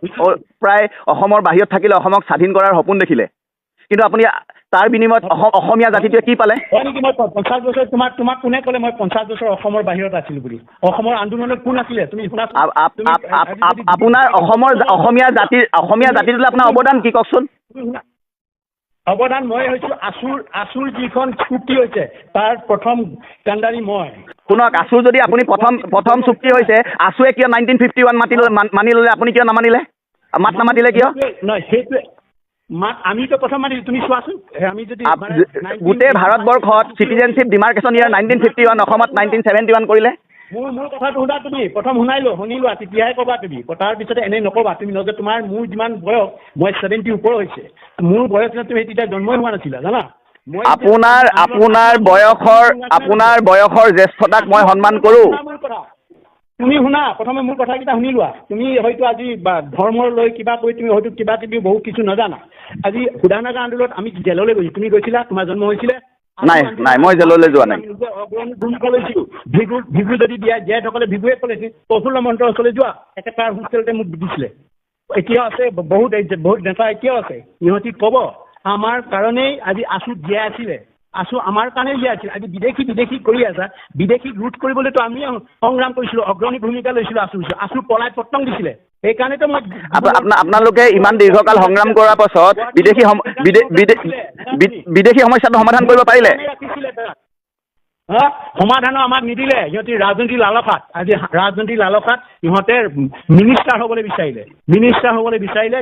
[SPEAKER 3] প্ৰায় অসমৰ বাহিৰত থাকিলে, অসমক স্বাধীন কৰাৰ সপোন দেখিলে, কিন্তু আপুনি তাৰ বিনিময়ত অসমীয়া জাতিটোৱে কি পালে?
[SPEAKER 4] হয় নেকি? মই 50 বছৰ তোমাক কোনে ক'লে মই 50 বছৰ অসমৰ বাহিৰত আছিলো বুলি? অসমৰ আন্দোলনত কোন আছিলে তুমি শুনাচোন।
[SPEAKER 3] আপোনাৰ অসমীয়া জাতিটোলৈ আপোনাৰ অৱদান কি কওকচোন?
[SPEAKER 4] অৱদান মই হৈছো আছুৰ যিখন চুক্তি হৈছে তাৰ প্ৰথম কাণ্ডাৰী মই।
[SPEAKER 3] শুনক, আছু যদি আপুনি প্ৰথম চুক্তি হৈছে, আছুৱে কিয় 1951 মানি ল'লে, আপুনি কিয় নামানিলে? মাত নামাতিলে কিয়?
[SPEAKER 4] নহয়, সেইটোৱে আমিতো প্ৰথম মাতিলো। তুমি চোৱাচোন, আমি যদি
[SPEAKER 3] গোটেই ভাৰতবৰ্ষত চিটিজেনশ্বিপ ডিমাৰ্কেশ্যন ইয়াৰ 1951, অসমত 1971 কৰিলে।
[SPEAKER 4] মোৰ কথাটো শুনা তুমি, প্ৰথম শুনিলোৱা, তেতিয়াহে ক'বা তুমি। তাৰ পিছতে এনেই নক'বা তুমি। মোৰ যিমান বয়স, মই 70 ওপৰ হৈছে। মোৰ বয়স তুমি তেতিয়া জন্মই হোৱা নাছিলা জানা।
[SPEAKER 3] আপোনাৰ বয়সৰ জ্যেষ্ঠতাক মই সন্মান কৰোঁ।
[SPEAKER 4] তুমি শুনা, প্ৰথমে মোৰ কথাকেইটা শুনি লোৱা। তুমি হয়তো আজি ধৰ্মৰ লৈ কিবা কৈ তুমি হয়তো কিবা কিবি বহুত কিছু নাজানা। আজি সুধানাগা আন্দোলনত আমি জেললৈ গৈছো। তুমি গৈছিলা? তোমাৰ জন্ম হৈছিলে?
[SPEAKER 3] নাই, মই জেললৈ যোৱা নাই।
[SPEAKER 4] ভূমিকা লৈছিলো। ভিগু যদি জীয়াসকলে ভিগুৱে ক'লেছিল প্ৰফুল্ল মন্ত্ৰৰ ওচৰলৈ যোৱা, একেটাৰ হোষ্টেলতে মোক দিছিলে। এতিয়াও আছে, বহুত নেতা এতিয়াও আছে। ইহঁতি ক'ব আমাৰ কাৰণেই আজি আছু জীয়াই আছিলে। আছু আমাৰ কাৰণে জীয়াই আছিল। আজি বিদেশী কৰি আছা। বিদেশীক ৰোধ কৰিবলৈতো আমি সংগ্ৰাম কৰিছিলো, অগ্ৰণী ভূমিকা লৈছিলো। আছু পলাই পত্তন দিছিলে। সেইকাৰণেতো মই
[SPEAKER 3] আপোনালোকে ইমান দীৰ্ঘকাল সংগ্ৰাম কৰাৰ পাছত বিদেশী সমস্যাটো সমাধান কৰিব পাৰিলে?
[SPEAKER 4] সমাধানো আমাক নিদিলে। সিহঁতি ৰাজনীতিৰ লালসাত, আজি ৰাজনীতিৰ লালসাত ইহঁতে মিনিষ্টাৰ হ'বলৈ বিচাৰিলে,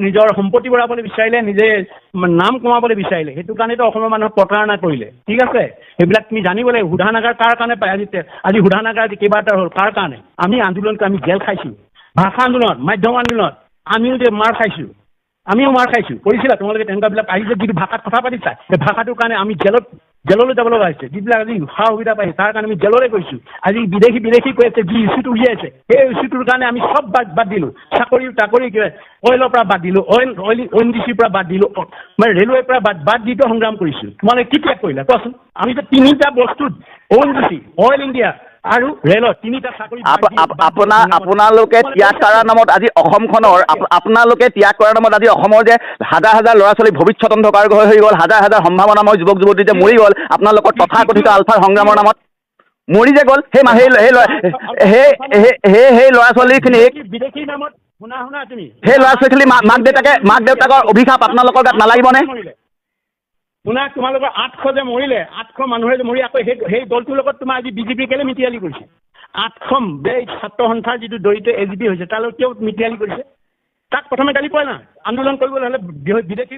[SPEAKER 4] নিজৰ সম্পত্তি বঢ়াবলৈ বিচাৰিলে, নিজে নাম কমাবলৈ বিচাৰিলে। সেইটো কাৰণেতো অসমৰ মানুহক প্ৰতাৰণা কৰিলে। ঠিক আছে, সেইবিলাক তুমি জানিব লাগিব। সুধানাগাৰ কাৰ কাৰণে পায়? আজি সুধানাগাৰ কেইবাটাৰ হ'ল, কাৰ কাৰণে? আমি আন্দোলনটো আমি জেল খাইছো। ভাষা আন্দোলন, মাধ্যম আন্দোলন আমিও যে মাৰ খাইছো। কৰিছিলা তোমালোকে তেনেকুৱাবিলাক আহি যে যিটো ভাষাত কথা পাতিছা, সেই ভাষাটোৰ কাৰণে আমি জেললৈ যাব লগা হৈছে। যিবিলাক আজি সা সুবিধা পাইছে তাৰ কাৰণে আমি জেললৈ গৈছো। আজি বিদেশী কৈ আছে, যি ইছ্যুটো উলিয়াইছে সেই ইছ্যুটোৰ কাৰণে আমি চব বাদ দিলো। চাকৰি অইলৰ পৰা বাদ দিলো, ONGCৰ পৰা বাদ দিলো, ৰেলৱেৰ পৰা বাদ দিটো সংগ্ৰাম কৰিছো। তোমালোকে কি ত্যাগ কৰিলা কোৱাচোন? আমি যে 3টা বস্তুত ONGC, অইল ইণ্ডিয়া আৰু ৰেলত 3টা চাকৰি
[SPEAKER 3] আপোনালোকে ত্যাগ কৰাৰ নামত আজি অসমখনৰ অসমৰ যে হাজাৰ হাজাৰ ল'ৰা ছোৱালী ভৱিষ্যত অন্ধকাৰ হৈ গ'ল, হাজাৰ হাজাৰ সম্ভাৱনাময় যুৱক যুৱতী যে মৰি গ'ল আপোনালোকৰ তথাকথিত আলফাৰ সংগ্ৰামৰ নামত মৰি যে গ'ল। সেই ল'ৰা ছোৱালীখিনিক সেই ল'ৰা ছোৱালী মাক দেউতাকৰ অভিশাপ আপোনালোকৰ গাত নালাগিবনে?
[SPEAKER 4] তোমালোকৰ 800 যে মৰিলে, 800 মানুহে যে মৰি আকৌ সেই দলটোৰ লগত তোমাৰ আজি বিজেপি কেলে মিতিয়ালি কৰিছে? 800 ছাত্ৰ সন্থাৰ যিটো দৰিদ্ৰ AGP হৈছে তাৰ লগত কিয় মিতিয়ালি কৰিছে? তাক প্ৰথমে গালি পোৱা না। আন্দোলন কৰিবলৈ হ'লে বিদেশী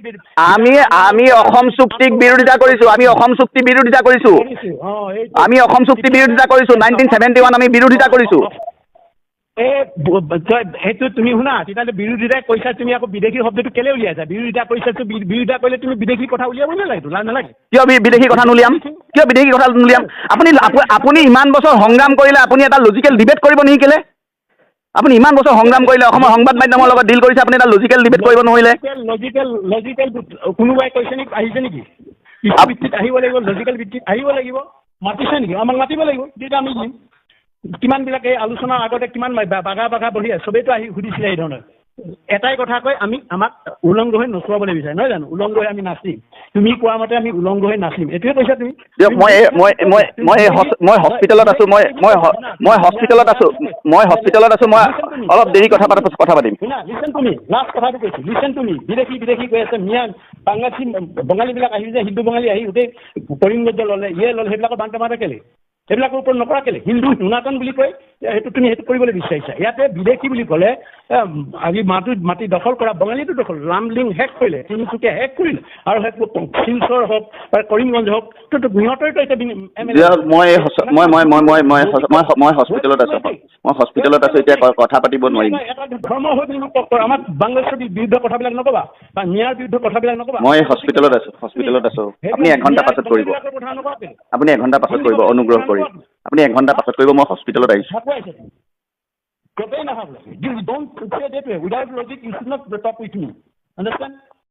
[SPEAKER 3] আমি অসম চুক্তিক বিৰোধিতা কৰিছো। আমি অসম চুক্তি বিৰোধিতা কৰিছো। 1971 আমি বিৰোধিতা কৰিছো।
[SPEAKER 4] সেইটো তুমি শুনা, তেতিয়াহ'লে বিৰোধিতা কৰিছা। তুমি আকৌ বিদেশী শব্দটো কেলে উলিয়াইছা? বিৰোধিতা কৰিছা, বিৰোধিতা কৰিলে তুমি বিদেশী কথা উলিয়াব নালাগে।
[SPEAKER 3] কিয় বিদেশী কথা নুলিয়াম? আপুনি ইমান বছৰ সংগ্ৰাম কৰিলে আপুনি এটা লজিকেল ডিবেট কৰিব নেকি? কেলে আপুনি ইমান বছৰ সংগ্ৰাম কৰিলে, অসমৰ সংবাদ মাধ্যমৰ লগত ডিল কৰিছে, আপুনি এটা লজিকেল ডিবেট কৰিব নোৱাৰিলে?
[SPEAKER 4] লজিকেল কোনোবাই কৈছে নেকি? আহিছে নেকি? ভিত্তিত আহিব লাগিব, লজিকেল ভিত্তিত আহিব লাগিব। মাতিছে নেকি? আমাক মাতিব লাগিব, তেতিয়া আমি দিম। কিমানবিলাকে আলোচনাৰ আগতে কিমান বাগা বহি চবেইতো আহি সুধিছিলে এই ধৰণৰ। এটাই কথা কয়, আমাক উলংগ হৈ নচুৱাবলৈ বিচাৰে, নহয় জানো? উলংগ হৈ আমি নাচিম। তুমি কোৱা মতে আমি উলংগ হৈ নাচিম, এইটোৱে কৈছা তুমি।
[SPEAKER 3] মই হস্পিটেলত আছো। মই হস্পিটেলত আছো। মই অলপ দেৰি কথা পাতিম।
[SPEAKER 4] লিচেন তুমি, লাষ্ট কথাটো কৈছো, লিচেন তুমি। বিদেশী কৈ আছে, মিয়া বঙালীবিলাক আহি যে হিন্দু বঙালী আহি গোটেই কৰিমগঞ্জ ল'লে, ল'লে, সেইবিলাকৰ বান্ধ কেলে? সেইবিলাকৰ ওপৰত নকৰা কেলে? হিন্দু সনাতন বুলি কয়, তুমি সেইটো কৰিবলৈ বিচাৰিছা। ইয়াতে বিদেশী বুলি ক'লে আজি মাটি দখল কৰা, বঙালীটো দখল, লামলিং শেষ কৰিলে, তিনিচুকীয়া শেষ কৰিলে, আৰু শিলচৰ হওক বা কৰিমগঞ্জ হওক, সিহঁতৰতো এতিয়া
[SPEAKER 3] মই হস্পিটেলত আছো। এতিয়া কথা পাতিব নোৱাৰিম।
[SPEAKER 4] এটা ধৰ্ম হৈ আমাক বাংলাদেশৰ বিৰুদ্ধে কথাবিলাক নকবা, বা মিয়াৰ বিৰুদ্ধে কথাবিলাক নকবা।
[SPEAKER 3] মই হস্পিটেলত আছো। আপুনি 1 ঘণ্টা পাছত কৰিব। আপুনি 1 ঘণ্টা পাছত কৰিব, অনুগ্ৰহ কৰি। আপুনি 1 ঘণ্টা পাছত কৰিব। মই হস্পিটেলত আহিছো।
[SPEAKER 4] Don't say that way. Without logic, you should not talk with me. Understand?